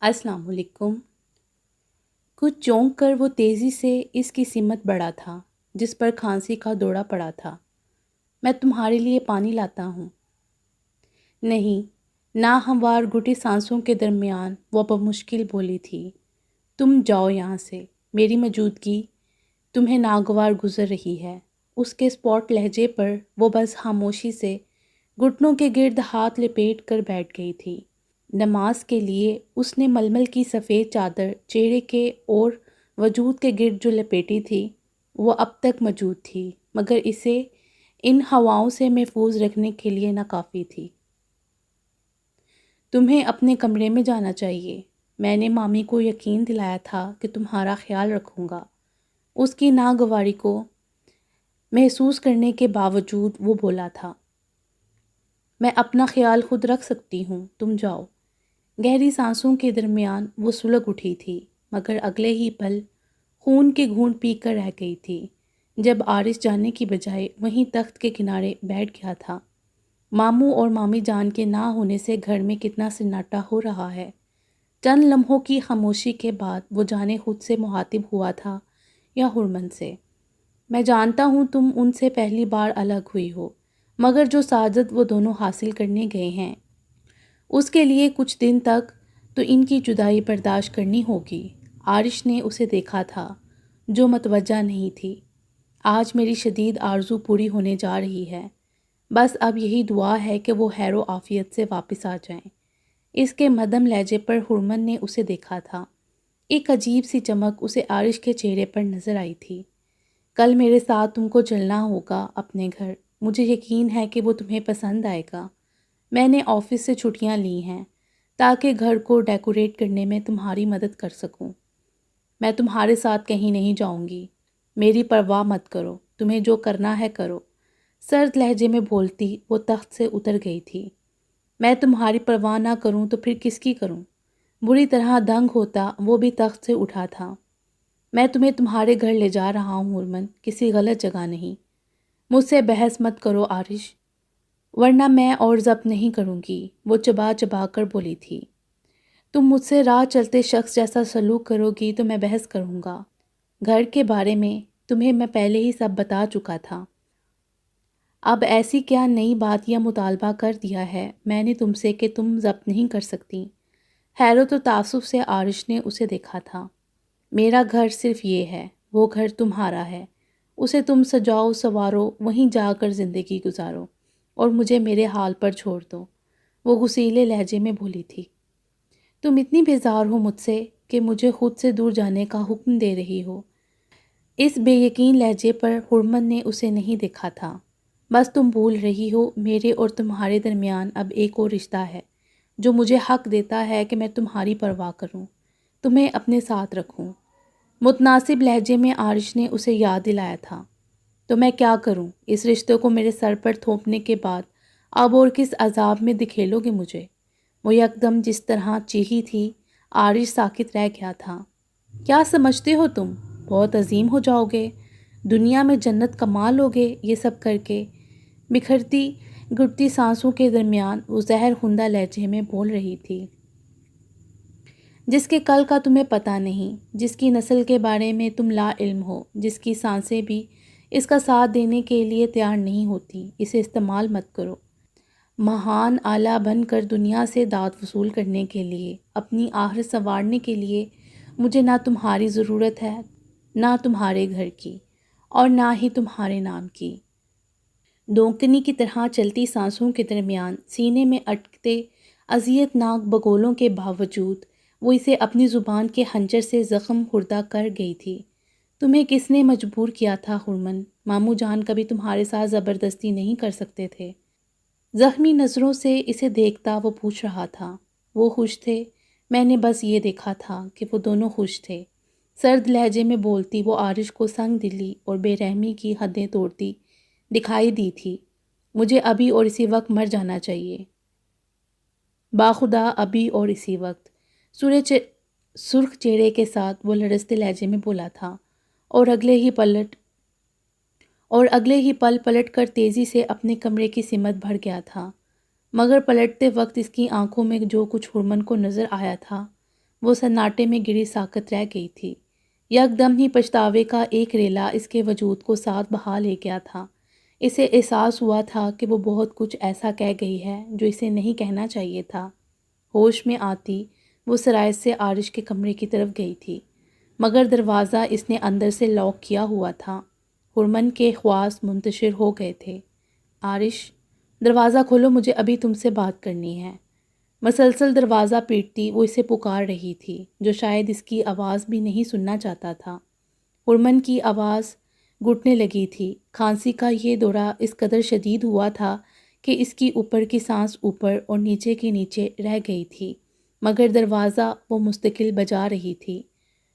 السلام علیکم۔ کچھ چونک کر وہ تیزی سے اس کی سمت بڑھا تھا جس پر کھانسی کا دوڑا پڑا تھا۔ میں تمہارے لیے پانی لاتا ہوں۔ نہیں، ناہموار گھٹی سانسوں کے درمیان وہ بمشکل بولی تھی، تم جاؤ یہاں سے، میری موجودگی تمہیں ناگوار گزر رہی ہے۔ اس کے اسپاٹ لہجے پر وہ بس خاموشی سے گھٹنوں کے گرد ہاتھ لپیٹ کر بیٹھ گئی تھی۔ نماز کے لیے اس نے ململ کی سفید چادر چہرے کے اور وجود کے گرد جو لپیٹی تھی وہ اب تک موجود تھی، مگر اسے ان ہواؤں سے محفوظ رکھنے کے لیے ناکافی تھی۔ تمہیں اپنے کمرے میں جانا چاہیے، میں نے مامی کو یقین دلایا تھا کہ تمہارا خیال رکھوں گا۔ اس کی ناگواری کو محسوس کرنے کے باوجود وہ بولا تھا، میں اپنا خیال خود رکھ سکتی ہوں، تم جاؤ۔ گہری سانسوں کے درمیان وہ سلگ اٹھی تھی، مگر اگلے ہی پل خون کے گھونٹ پی کر رہ گئی تھی جب عارش جانے کی بجائے وہیں تخت کے کنارے بیٹھ گیا تھا۔ ماموں اور مامی جان کے نہ ہونے سے گھر میں کتنا سناٹا ہو رہا ہے۔ چند لمحوں کی خاموشی کے بعد وہ جانے خود سے مخاطب ہوا تھا یا ہرمن سے۔ میں جانتا ہوں تم ان سے پہلی بار الگ ہوئی ہو، مگر جو سعادت وہ دونوں حاصل کرنے گئے ہیں اس کے لیے کچھ دن تک تو ان کی جدائی برداشت کرنی ہوگی۔ عارش نے اسے دیکھا تھا جو متوجہ نہیں تھی۔ آج میری شدید آرزو پوری ہونے جا رہی ہے، بس اب یہی دعا ہے کہ وہ خیر و عافیت سے واپس آ جائیں۔ اس کے مدھم لہجے پر ہرمن نے اسے دیکھا تھا۔ ایک عجیب سی چمک اسے عارش کے چہرے پر نظر آئی تھی۔ کل میرے ساتھ تم کو چلنا ہوگا اپنے گھر، مجھے یقین ہے کہ وہ تمہیں پسند آئے گا۔ میں نے آفس سے چھٹیاں لی ہیں تاکہ گھر کو ڈیکوریٹ کرنے میں تمہاری مدد کر سکوں۔ میں تمہارے ساتھ کہیں نہیں جاؤں گی، میری پرواہ مت کرو، تمہیں جو کرنا ہے کرو۔ سرد لہجے میں بولتی وہ تخت سے اتر گئی تھی۔ میں تمہاری پرواہ نہ کروں تو پھر کس کی کروں؟ بری طرح دنگ ہوتا وہ بھی تخت سے اٹھا تھا۔ میں تمہیں تمہارے گھر لے جا رہا ہوں ہرمن، کسی غلط جگہ نہیں۔ مجھ سے بحث مت کرو عارش، ورنہ میں اور ضبط نہیں کروں گی، وہ چبا چبا کر بولی تھی۔ تم مجھ سے راہ چلتے شخص جیسا سلوک کرو گی تو میں بحث کروں گا۔ گھر کے بارے میں تمہیں میں پہلے ہی سب بتا چکا تھا۔ اب ایسی کیا نئی بات یا مطالبہ کر دیا ہے میں نے تم سے کہ تم ضبط نہیں کر سکتی؟ حیرت و تعصب سے عارش نے اسے دیکھا تھا۔ میرا گھر صرف یہ ہے، وہ گھر تمہارا ہے، اسے تم سجاؤ سنوارو، وہیں جا کر زندگی گزارو اور مجھے میرے حال پر چھوڑ دو، وہ غصیلے لہجے میں بولی تھی۔ تم اتنی بیزار ہو مجھ سے کہ مجھے خود سے دور جانے کا حکم دے رہی ہو۔ اس بے یقین لہجے پر ہرمن نے اسے نہیں دیکھا تھا۔ بس تم بھول رہی ہو میرے اور تمہارے درمیان اب ایک اور رشتہ ہے جو مجھے حق دیتا ہے کہ میں تمہاری پرواہ کروں، تمہیں اپنے ساتھ رکھوں۔ متناسب لہجے میں عارش نے اسے یاد دلایا تھا۔ تو میں کیا کروں؟ اس رشتے کو میرے سر پر تھوپنے کے بعد اب اور کس عذاب میں دکھیلو گے مجھے؟ وہ یکدم جس طرح چیخی تھی، عارش ساکت رہ گیا تھا۔ کیا سمجھتے ہو تم بہت عظیم ہو جاؤ گے، دنیا میں جنت کما لو گے یہ سب کر کے؟ بکھرتی گھٹتی سانسوں کے درمیان وہ زہر خندہ لہجے میں بول رہی تھی۔ جس کے کل کا تمہیں پتہ نہیں، جس کی نسل کے بارے میں تم لا علم ہو، جس کی سانسیں بھی اس کا ساتھ دینے کے لیے تیار نہیں ہوتی، اسے استعمال مت کرو۔ مہان آلہ بن کر دنیا سے داد وصول کرنے کے لیے، اپنی آخرت سنوارنے کے لیے مجھے نہ تمہاری ضرورت ہے، نہ تمہارے گھر کی، اور نہ ہی تمہارے نام کی۔ دونکنی کی طرح چلتی سانسوں کے درمیان سینے میں اٹکتے اذیت ناک بگولوں کے باوجود وہ اسے اپنی زبان کے خنجر سے زخم خوردہ کر گئی تھی۔ تمہیں کس نے مجبور کیا تھا ہرمن؟ ماموں جان کبھی تمہارے ساتھ زبردستی نہیں کر سکتے تھے۔ زخمی نظروں سے اسے دیکھتا وہ پوچھ رہا تھا۔ وہ خوش تھے؟ میں نے بس یہ دیکھا تھا کہ وہ دونوں خوش تھے۔ سرد لہجے میں بولتی وہ عارش کو سنگ دلی اور بے رحمی کی حدیں توڑتی دکھائی دی تھی۔ مجھے ابھی اور اسی وقت مر جانا چاہیے، باخدا ابھی اور اسی وقت، سرخ چہرے کے ساتھ وہ لرزتے لہجے میں بولا تھا، اور اگلے ہی پل پلٹ کر تیزی سے اپنے کمرے کی سمت بھر گیا تھا۔ مگر پلٹتے وقت اس کی آنکھوں میں جو کچھ ہرمن کو نظر آیا تھا وہ سناٹے میں گری ساکت رہ گئی تھی۔ یکدم ہی پچھتاوے کا ایک ریلا اس کے وجود کو ساتھ بہا لے گیا تھا۔ اسے احساس ہوا تھا کہ وہ بہت کچھ ایسا کہہ گئی ہے جو اسے نہیں کہنا چاہیے تھا۔ ہوش میں آتی وہ سرائے سے عارش کے کمرے کی طرف گئی تھی، مگر دروازہ اس نے اندر سے لاک کیا ہوا تھا۔ ہرمن کے خواص منتشر ہو گئے تھے۔ عارش، دروازہ کھولو، مجھے ابھی تم سے بات کرنی ہے۔ مسلسل دروازہ پیٹتی وہ اسے پکار رہی تھی، جو شاید اس کی آواز بھی نہیں سننا چاہتا تھا۔ ہرمن کی آواز گھٹنے لگی تھی۔ کھانسی کا یہ دورہ اس قدر شدید ہوا تھا کہ اس کی اوپر کی سانس اوپر اور نیچے کی نیچے رہ گئی تھی، مگر دروازہ وہ مستقل بجا رہی تھی۔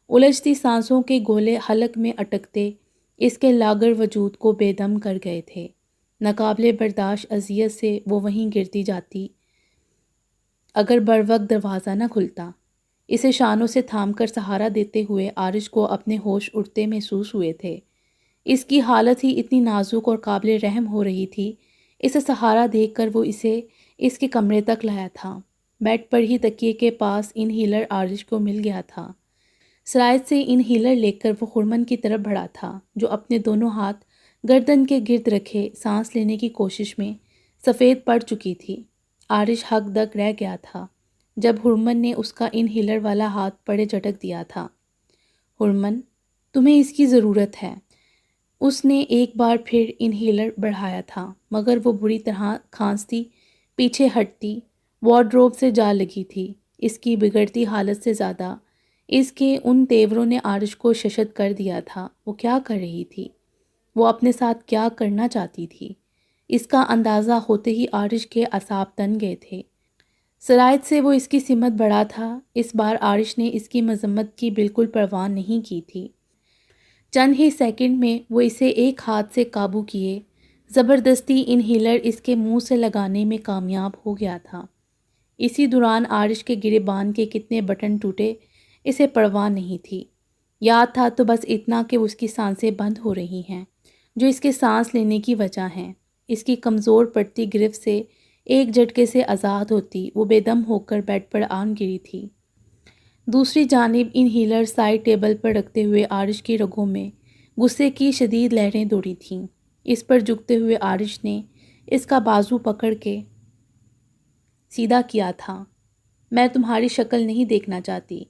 الجھتی سانسوں کے گولے حلق میں اٹکتے اس کے لاغر وجود کو بے دم کر گئے تھے۔ ناقابل برداشت اذیت سے وہ وہیں گرتی جاتی اگر بروقت دروازہ نہ کھلتا۔ اسے شانوں سے تھام کر سہارا دیتے ہوئے عارش کو اپنے ہوش اڑتے محسوس ہوئے تھے۔ اس کی حالت ہی اتنی نازک اور قابل رحم ہو رہی تھی۔ اسے سہارا دیکھ کر وہ اسے اس کے کمرے تک لایا تھا۔ بیڈ پر ہی تکیے کے پاس انہیلر عارش کو مل گیا تھا۔ سرائت سے انہیلر لے کر وہ ہرمن کی طرف بڑھا تھا، جو اپنے دونوں ہاتھ گردن کے گرد رکھے سانس لینے کی کوشش میں سفید پڑ چکی تھی۔ عارش ہک دک رہ گیا تھا جب ہرمن نے اس کا انہیلر والا ہاتھ پڑے جھٹک دیا تھا۔ ہرمن، تمہیں اس کی ضرورت ہے۔ اس نے ایک بار پھر انہیلر بڑھایا تھا، مگر وہ بری طرح کھانستی پیچھے ہٹتی وارڈروب سے جا لگی تھی۔ اس کی بگڑتی حالت سے زیادہ اس کے ان تیوروں نے عارش کو ششد کر دیا تھا۔ وہ کیا کر رہی تھی؟ وہ اپنے ساتھ کیا کرنا چاہتی تھی؟ اس کا اندازہ ہوتے ہی عارش کے اعصاب تن گئے تھے۔ سرائت سے وہ اس کی سمت بڑھا تھا۔ اس بار عارش نے اس کی مذمت کی بالکل پرواہ نہیں کی تھی۔ چند ہی سیکنڈ میں وہ اسے ایک ہاتھ سے قابو کیے زبردستی انہیلر اس کے منہ سے لگانے میں کامیاب ہو گیا تھا۔ اسی دوران عارش کے گریبان کے کتنے بٹن ٹوٹے اسے پرواہ نہیں تھی۔ یاد تھا تو بس اتنا کہ اس کی سانسیں بند ہو رہی ہیں، جو اس کے سانس لینے کی وجہ ہیں۔ اس کی کمزور پڑتی گرفت سے ایک جھٹکے سے آزاد ہوتی وہ بے دم ہو کر بیڈ پر آن گری تھی۔ دوسری جانب انہیلر سائڈ ٹیبل پر رکھتے ہوئے عارش کی رگوں میں غصے کی شدید لہریں دوڑی تھیں۔ اس پر جھکتے ہوئے عارش نے اس کا بازو پکڑ کے سیدھا کیا تھا۔ میں تمہاری شکل نہیں دیکھنا چاہتی۔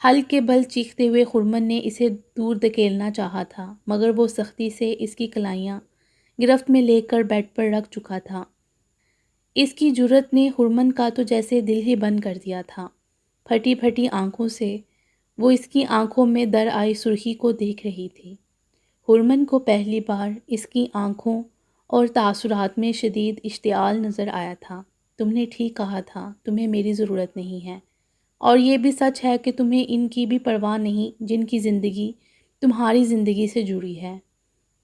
حل کے بل چیختے ہوئے ہرمن نے اسے دور دھکیلنا چاہا تھا، مگر وہ سختی سے اس کی کلائیاں گرفت میں لے کر بیڈ پر رکھ چکا تھا۔ اس کی جرأت نے ہرمن کا تو جیسے دل ہی بند کر دیا تھا۔ پھٹی پھٹی آنکھوں سے وہ اس کی آنکھوں میں در آئی سرخی کو دیکھ رہی تھی۔ ہرمن کو پہلی بار اس کی آنکھوں اور تاثرات میں شدید اشتعال نظر آیا تھا۔ تم نے ٹھیک کہا تھا، تمہیں میری ضرورت نہیں ہے، اور یہ بھی سچ ہے کہ تمہیں ان کی بھی پرواہ نہیں جن کی زندگی تمہاری زندگی سے جڑی ہے۔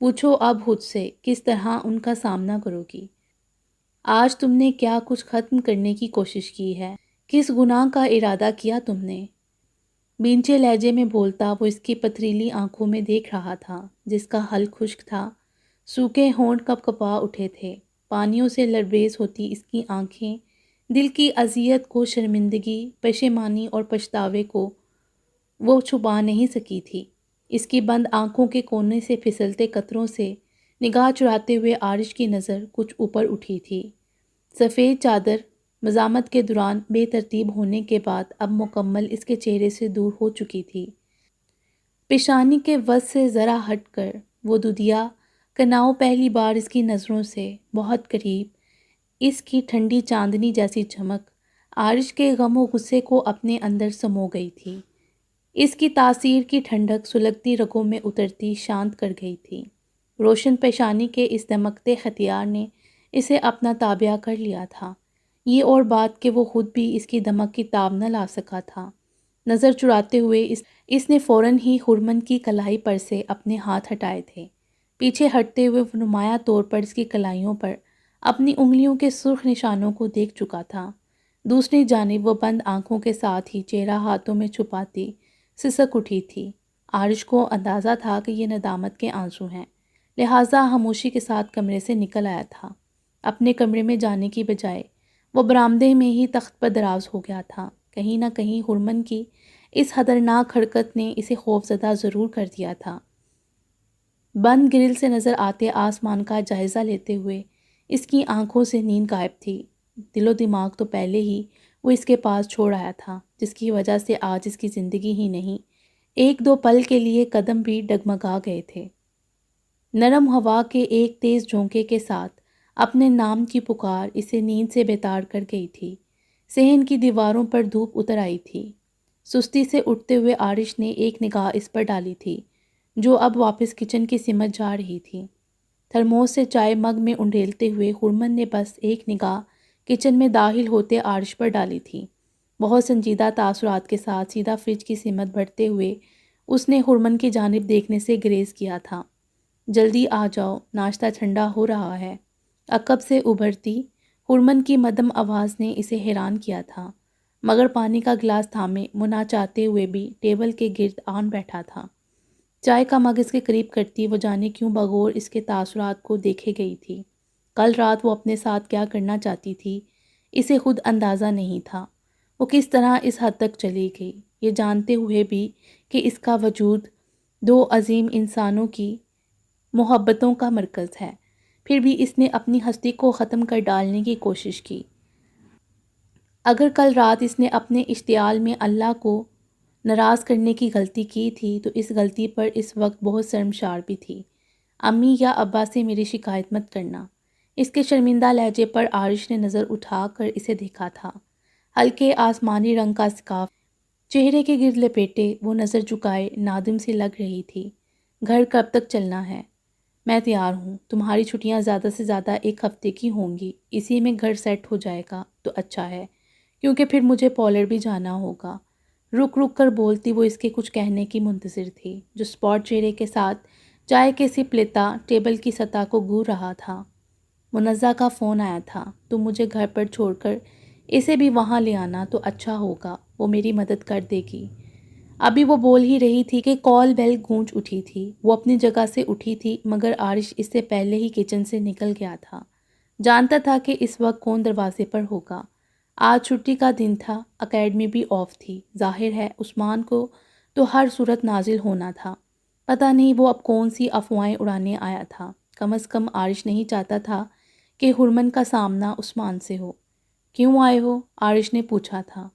پوچھو اب خود سے کس طرح ان کا سامنا کرو گی۔ آج تم نے کیا کچھ ختم کرنے کی کوشش کی ہے؟ کس گناہ کا ارادہ کیا تم نے؟ بینچے لہجے میں بولتا وہ اس کی پتھریلی آنکھوں میں دیکھ رہا تھا، جس کا حلق خشک تھا۔ سوکھے ہونٹ کپ کپا اٹھے تھے۔ پانیوں سے لربیز ہوتی اس کی آنکھیں دل کی اذیت کو، شرمندگی، پشیمانی اور پچھتاوے کو وہ چھپا نہیں سکی تھی۔ اس کی بند آنکھوں کے کونے سے پھسلتے قطروں سے نگاہ چراتے ہوئے عارش کی نظر کچھ اوپر اٹھی تھی۔ سفید چادر مزاحمت کے دوران بے ترتیب ہونے کے بعد اب مکمل اس کے چہرے سے دور ہو چکی تھی۔ پیشانی کے وسط سے ذرا ہٹ کر وہ دودیا کناؤ پہلی بار اس کی نظروں سے بہت قریب، اس کی ٹھنڈی چاندنی جیسی چمک عارش کے غم و غصے کو اپنے اندر سمو گئی تھی۔ اس کی تاثیر کی ٹھنڈک سلگتی رگوں میں اترتی شانت کر گئی تھی۔ روشن پیشانی کے اس دمکتے ہتھیار نے اسے اپنا تابع کر لیا تھا۔ یہ اور بات کہ وہ خود بھی اس کی دمک کی تاب نہ لا سکا تھا۔ نظر چراتے ہوئے اس نے فوراً ہی ہرمن کی کلائی پر سے اپنے ہاتھ ہٹائے تھے۔ پیچھے ہٹتے ہوئے وہ نمایاں طور پر اس کی کلائیوں پر اپنی انگلیوں کے سرخ نشانوں کو دیکھ چکا تھا۔ دوسری جانب وہ بند آنکھوں کے ساتھ ہی چہرہ ہاتھوں میں چھپاتی سسک اٹھی تھی۔ عارش کو اندازہ تھا کہ یہ ندامت کے آنسو ہیں، لہٰذا خاموشی کے ساتھ کمرے سے نکل آیا تھا۔ اپنے کمرے میں جانے کی بجائے وہ برآمدے میں ہی تخت پر دراز ہو گیا تھا کہیں نہ کہیں ہرمن کی اس خطرناک حرکت نے اسے خوفزدہ ضرور کر دیا تھا۔ بند گرل سے نظر آتے آسمان کا جائزہ لیتے ہوئے اس کی آنکھوں سے نیند غائب تھی۔ دل و دماغ تو پہلے ہی وہ اس کے پاس چھوڑ آیا تھا، جس کی وجہ سے آج اس کی زندگی ہی نہیں، ایک دو پل کے لیے قدم بھی ڈگمگا گئے تھے۔ نرم ہوا کے ایک تیز جھونکے کے ساتھ اپنے نام کی پکار اسے نیند سے بیدار کر گئی تھی۔ صحن کی دیواروں پر دھوپ اتر آئی تھی۔ سستی سے اٹھتے ہوئے عارش نے ایک نگاہ اس پر ڈالی تھی، جو اب واپس کچن کی سمت جا رہی تھی۔ تھرموس سے چائے مگ میں انڈیلتے ہوئے ہرمن نے بس ایک نگاہ کچن میں داخل ہوتے عارش پر ڈالی تھی۔ بہت سنجیدہ تاثرات کے ساتھ سیدھا فریج کی سمت بڑھتے ہوئے اس نے ہرمن کی جانب دیکھنے سے گریز کیا تھا۔ جلدی آ جاؤ، ناشتہ ٹھنڈا ہو رہا ہے۔ عقب سے ابھرتی ہرمن کی مدھم آواز نے اسے حیران کیا تھا، مگر پانی کا گلاس تھامے منہ چاہتے ہوئے بھی ٹیبل کے گرد آن بیٹھا تھا۔ چائے کا مگ اس کے قریب کرتی وہ جانے کیوں بغور اس کے تاثرات کو دیکھے گئی تھی۔ کل رات وہ اپنے ساتھ کیا کرنا چاہتی تھی اسے خود اندازہ نہیں تھا۔ وہ کس طرح اس حد تک چلی گئی، یہ جانتے ہوئے بھی کہ اس کا وجود دو عظیم انسانوں کی محبتوں کا مرکز ہے، پھر بھی اس نے اپنی ہستی کو ختم کر ڈالنے کی کوشش کی۔ اگر کل رات اس نے اپنے اشتعال میں اللہ کو ناراض کرنے کی غلطی کی تھی تو اس غلطی پر اس وقت بہت شرمسار بھی تھی۔ امی یا ابا سے میری شکایت مت کرنا۔ اس کے شرمندہ لہجے پر عارش نے نظر اٹھا کر اسے دیکھا تھا۔ ہلکے آسمانی رنگ کا اسکارف چہرے کے گرد لپیٹے وہ نظر جھکائے نادم سی لگ رہی تھی۔ گھر کب تک چلنا ہے؟ میں تیار ہوں۔ تمہاری چھٹیاں زیادہ سے زیادہ ایک ہفتے کی ہوں گی، اسی میں گھر سیٹ ہو جائے گا تو اچھا ہے، کیونکہ پھر مجھے پولر بھی جانا ہوگا۔ رک رک کر بولتی وہ اس کے کچھ کہنے کی منتظر تھی، جو اسپاٹ چہرے کے ساتھ چائے کے سپ لیتا ٹیبل کی سطح کو گور رہا تھا۔ منزہ کا فون آیا تھا، تم مجھے گھر پر چھوڑ کر اسے بھی وہاں لے آنا تو اچھا ہوگا، وہ میری مدد کر دے گی۔ ابھی وہ بول ہی رہی تھی کہ کال بیل گونج اٹھی تھی۔ وہ اپنی جگہ سے اٹھی تھی، مگر عارش اس سے پہلے ہی کچن سے نکل گیا تھا۔ جانتا تھا کہ اس وقت کون دروازے پر ہوگا۔ آج چھٹی کا دن تھا، اکیڈمی بھی آف تھی۔ ظاہر ہے عثمان کو تو ہر صورت نازل ہونا تھا۔ پتہ نہیں وہ اب کون سی افواہیں اڑانے آیا تھا۔ کم از کم عارش نہیں چاہتا تھا کہ ہرمن کا سامنا عثمان سے ہو۔ کیوں آئے ہو؟ عارش نے پوچھا تھا۔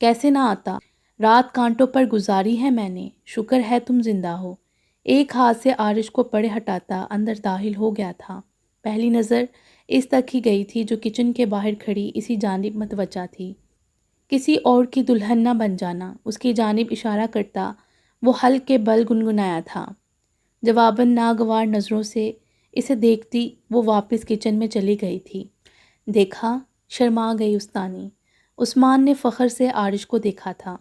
کیسے نہ آتا، رات کانٹوں پر گزاری ہے میں نے، شکر ہے تم زندہ ہو۔ ایک ہاتھ سے عارش کو پڑے ہٹاتا اندر داخل ہو گیا تھا۔ پہلی نظر اس تک ہی گئی تھی جو کچن کے باہر کھڑی اسی جانب متوجہ تھی۔ کسی اور کی دلہن نہ بن جانا، اس کی جانب اشارہ کرتا وہ حلق کے بل گنگنایا تھا۔ جواباً ناگوار نظروں سے اسے دیکھتی وہ واپس کچن میں چلی گئی تھی۔ دیکھا، شرما گئی استانی۔ عثمان نے فخر سے عارش کو دیکھا تھا۔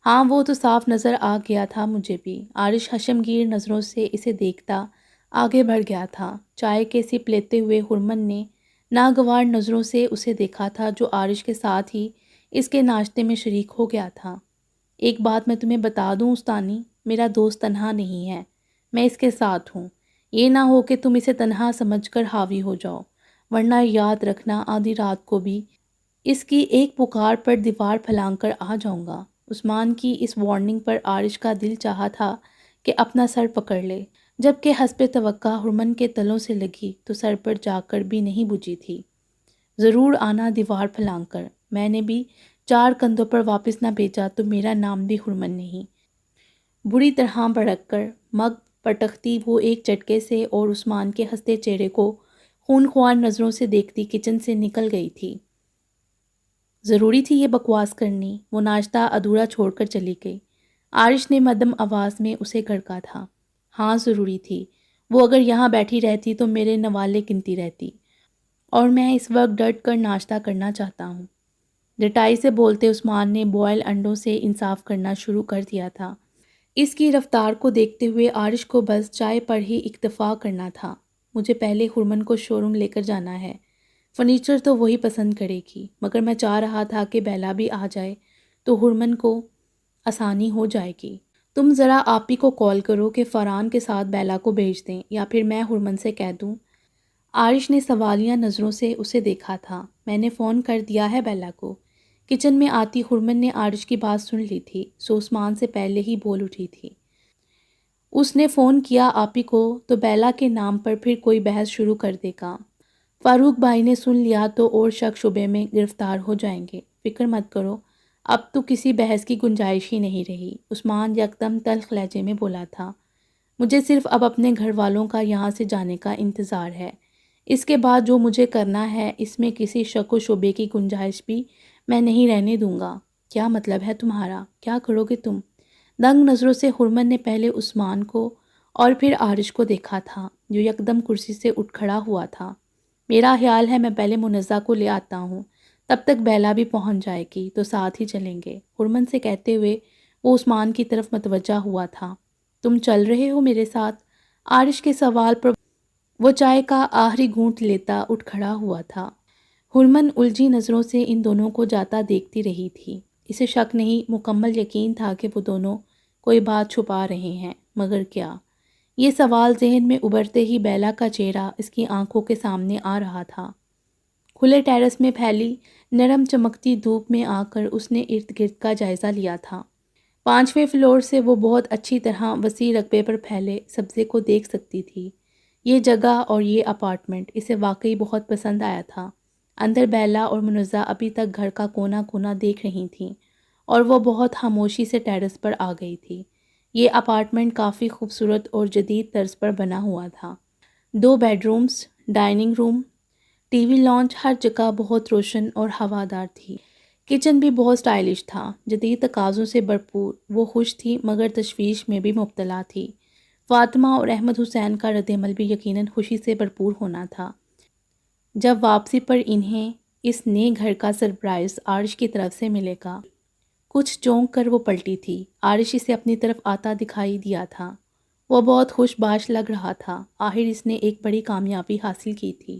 ہاں وہ تو صاف نظر آ گیا تھا مجھے بھی۔ عارش حشمگیر نظروں سے اسے دیکھتا آگے بڑھ گیا تھا۔ چائے کے سپ لیتے ہوئے ہرمن نے ناگوار نظروں سے اسے دیکھا تھا، جو عارش کے ساتھ ہی اس کے ناشتے میں شریک ہو گیا تھا۔ ایک بات میں تمہیں بتا دوں استانی، میرا دوست تنہا نہیں ہے، میں اس کے ساتھ ہوں۔ یہ نہ ہو کہ تم اسے تنہا سمجھ کر حاوی ہو جاؤ، ورنہ یاد رکھنا آدھی رات کو بھی اس کی ایک پکار پر دیوار پھلانگ کر آ جاؤں گا۔ عثمان کی اس وارننگ پر عارش کا دل چاہا تھا کہ اپنا سر پکڑ لے، جبکہ حسب توقع ہرمن کے تلوں سے لگی تو سر پر جا کر بھی نہیں بجھی تھی۔ ضرور آنا دیوار پھلانگ کر، میں نے بھی چار کندھوں پر واپس نہ بھیجا تو میرا نام بھی ہرمن نہیں۔ بری طرح بھڑک کر مگ پٹکتی وہ ایک جھٹکے سے اور عثمان کے ہنستے چہرے کو خونخوار نظروں سے دیکھتی کچن سے نکل گئی تھی۔ ضروری تھی یہ بکواس کرنی؟ وہ ناشتہ ادھورا چھوڑ کر چلی گئی۔ عارش نے مدھم آواز میں اسے گھڑکا تھا۔ ہاں ضروری تھی، وہ اگر یہاں بیٹھی رہتی تو میرے نوالے گنتی رہتی، اور میں اس وقت ڈٹ کر ناشتہ کرنا چاہتا ہوں۔ ڈٹائی سے بولتے عثمان نے بوائل انڈوں سے انصاف کرنا شروع کر دیا تھا۔ اس کی رفتار کو دیکھتے ہوئے عارش کو بس چائے پر ہی اکتفا کرنا تھا۔ مجھے پہلے ہرمن کو شو روم لے کر جانا ہے، فرنیچر تو وہی پسند کرے گی، مگر میں چاہ رہا تھا کہ بیلا بھی آ جائے تو ہرمن کو آسانی ہو جائے گی۔ تم ذرا آپی کو کال کرو کہ فرحان کے ساتھ بیلا کو بھیج دیں، یا پھر میں ہرمن سے کہہ دوں۔ عارش نے سوالیہ نظروں سے اسے دیکھا تھا۔ میں نے فون کر دیا ہے بیلا کو، کچن میں آتی ہرمن نے عارش کی بات سن لی تھی، سو عثمان سے پہلے ہی بول اٹھی تھی۔ اس نے فون کیا آپی کو تو بیلا کے نام پر پھر کوئی بحث شروع کر دے گا۔ فاروق بھائی نے سن لیا تو اور شک شبے میں گرفتار ہو جائیں گے۔ فکر مت کرو، اب تو کسی بحث کی گنجائش ہی نہیں رہی، عثمان یکدم تلخ لہجے میں بولا تھا۔ مجھے صرف اب اپنے گھر والوں کا یہاں سے جانے کا انتظار ہے۔ اس کے بعد جو مجھے کرنا ہے اس میں کسی شک و شبے کی گنجائش بھی میں نہیں رہنے دوں گا۔ کیا مطلب ہے تمہارا؟ کیا کرو گے تم؟ دنگ نظروں سے ہرمن نے پہلے عثمان کو اور پھر عارش کو دیکھا تھا جو یکدم کرسی سے اٹھ کھڑا ہوا تھا۔ میرا خیال ہے میں پہلے منزہ کو لے آتا ہوں، تب تک بیلا بھی پہنچ جائے گی تو ساتھ ہی چلیں گے، ہرمن سے کہتے ہوئے وہ عثمان کی طرف متوجہ ہوا تھا۔ تم چل رہے ہو میرے ساتھ؟ عارش کے سوال پر وہ چائے کا آخری گھونٹ لیتا اٹھ کھڑا ہوا تھا۔ ہرمن الجھی نظروں سے ان دونوں کو جاتا دیکھتی رہی تھی۔ اسے شک نہیں، مکمل یقین تھا کہ وہ دونوں کوئی بات چھپا رہے ہیں، مگر کیا؟ یہ سوال ذہن میں ابھرتے ہی بیلا کا چہرہ اس کی آنکھوں کے سامنے آ رہا تھا۔ کھلے ٹیرس میں پھیلی نرم چمکتی دھوپ میں آ کر اس نے ارد گرد کا جائزہ لیا تھا۔ 5ویں فلور سے وہ بہت اچھی طرح وسیع رقبے پر پھیلے سبزے کو دیکھ سکتی تھی۔ یہ جگہ اور یہ اپارٹمنٹ اسے واقعی بہت پسند آیا تھا۔ اندر بیلا اور منزہ ابھی تک گھر کا کونا کونا دیکھ رہی تھیں اور وہ بہت خاموشی سے ٹیرس پر آ گئی تھی۔ یہ اپارٹمنٹ کافی خوبصورت اور جدید طرز پر بنا ہوا تھا۔ 2 بیڈرومز، ڈائننگ روم، ٹی وی لانچ، ہر جگہ بہت روشن اور ہوادار تھی۔ کچن بھی بہت سٹائلش تھا، جدید تقاضوں سے بھرپور۔ وہ خوش تھی مگر تشویش میں بھی مبتلا تھی۔ فاطمہ اور احمد حسین کا رد عمل بھی یقیناً خوشی سے بھرپور ہونا تھا جب واپسی پر انہیں اس نئے گھر کا سرپرائز عارش کی طرف سے ملے گا۔ کچھ چونک کر وہ پلٹی تھی۔ عارش اسے اپنی طرف آتا دکھائی دیا تھا۔ وہ بہت خوش باش لگ رہا تھا، آخر اس نے ایک بڑی کامیابی حاصل کی تھی۔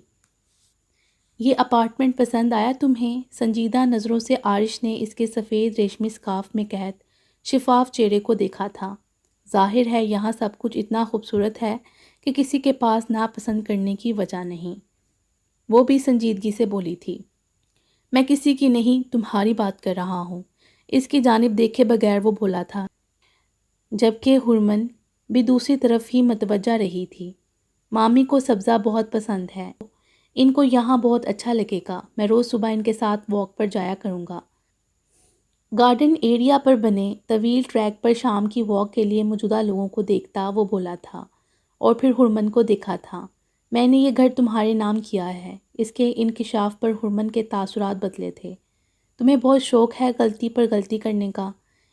یہ اپارٹمنٹ پسند آیا تمہیں؟ سنجیدہ نظروں سے عارش نے اس کے سفید ریشمی سکارف میں قحط شفاف چہرے کو دیکھا تھا۔ ظاہر ہے یہاں سب کچھ اتنا خوبصورت ہے کہ کسی کے پاس ناپسند کرنے کی وجہ نہیں۔ وہ بھی سنجیدگی سے بولی تھی۔ میں کسی کی نہیں، تمہاری بات کر رہا ہوں۔ اس کی جانب دیکھے بغیر وہ بولا تھا، جبکہ ہرمن بھی دوسری طرف ہی متوجہ رہی تھی۔ مامی کو سبزہ بہت پسند ہے، ان کو یہاں بہت اچھا لگے گا۔ میں روز صبح ان کے ساتھ واک پر جایا کروں گا۔ گارڈن ایریا پر بنے طویل ٹریک پر شام کی واک کے لیے موجودہ لوگوں کو دیکھتا وہ بولا تھا، اور پھر ہرمن کو دیکھا تھا۔ میں نے یہ گھر تمہارے نام کیا ہے۔ اس کے انکشاف پر ہرمن کے تاثرات بدلے تھے۔ تمہیں بہت شوق ہے غلطی پر غلطی کرنے کا؟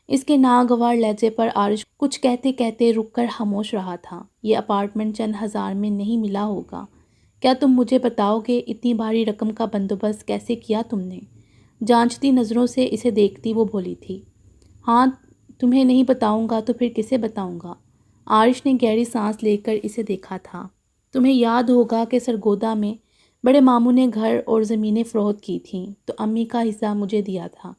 اس کے ناگوار لہجے پر عارش کچھ کہتے کہتے رک کر خاموش رہا تھا۔ یہ اپارٹمنٹ چند ہزار میں نہیں ملا ہوگا۔ کیا تم مجھے بتاؤ گے اتنی بھاری رقم کا بندوبست کیسے کیا تم نے؟ جانچتی نظروں سے اسے دیکھتی وہ بولی تھی۔ ہاں، تمہیں نہیں بتاؤں گا تو پھر کسے بتاؤں گا؟ عارش نے گہری سانس لے کر اسے دیکھا تھا۔ تمہیں یاد ہوگا کہ سرگودا میں بڑے ماموں نے گھر اور زمینیں فروخت کی تھیں تو امی کا حصہ مجھے دیا تھا۔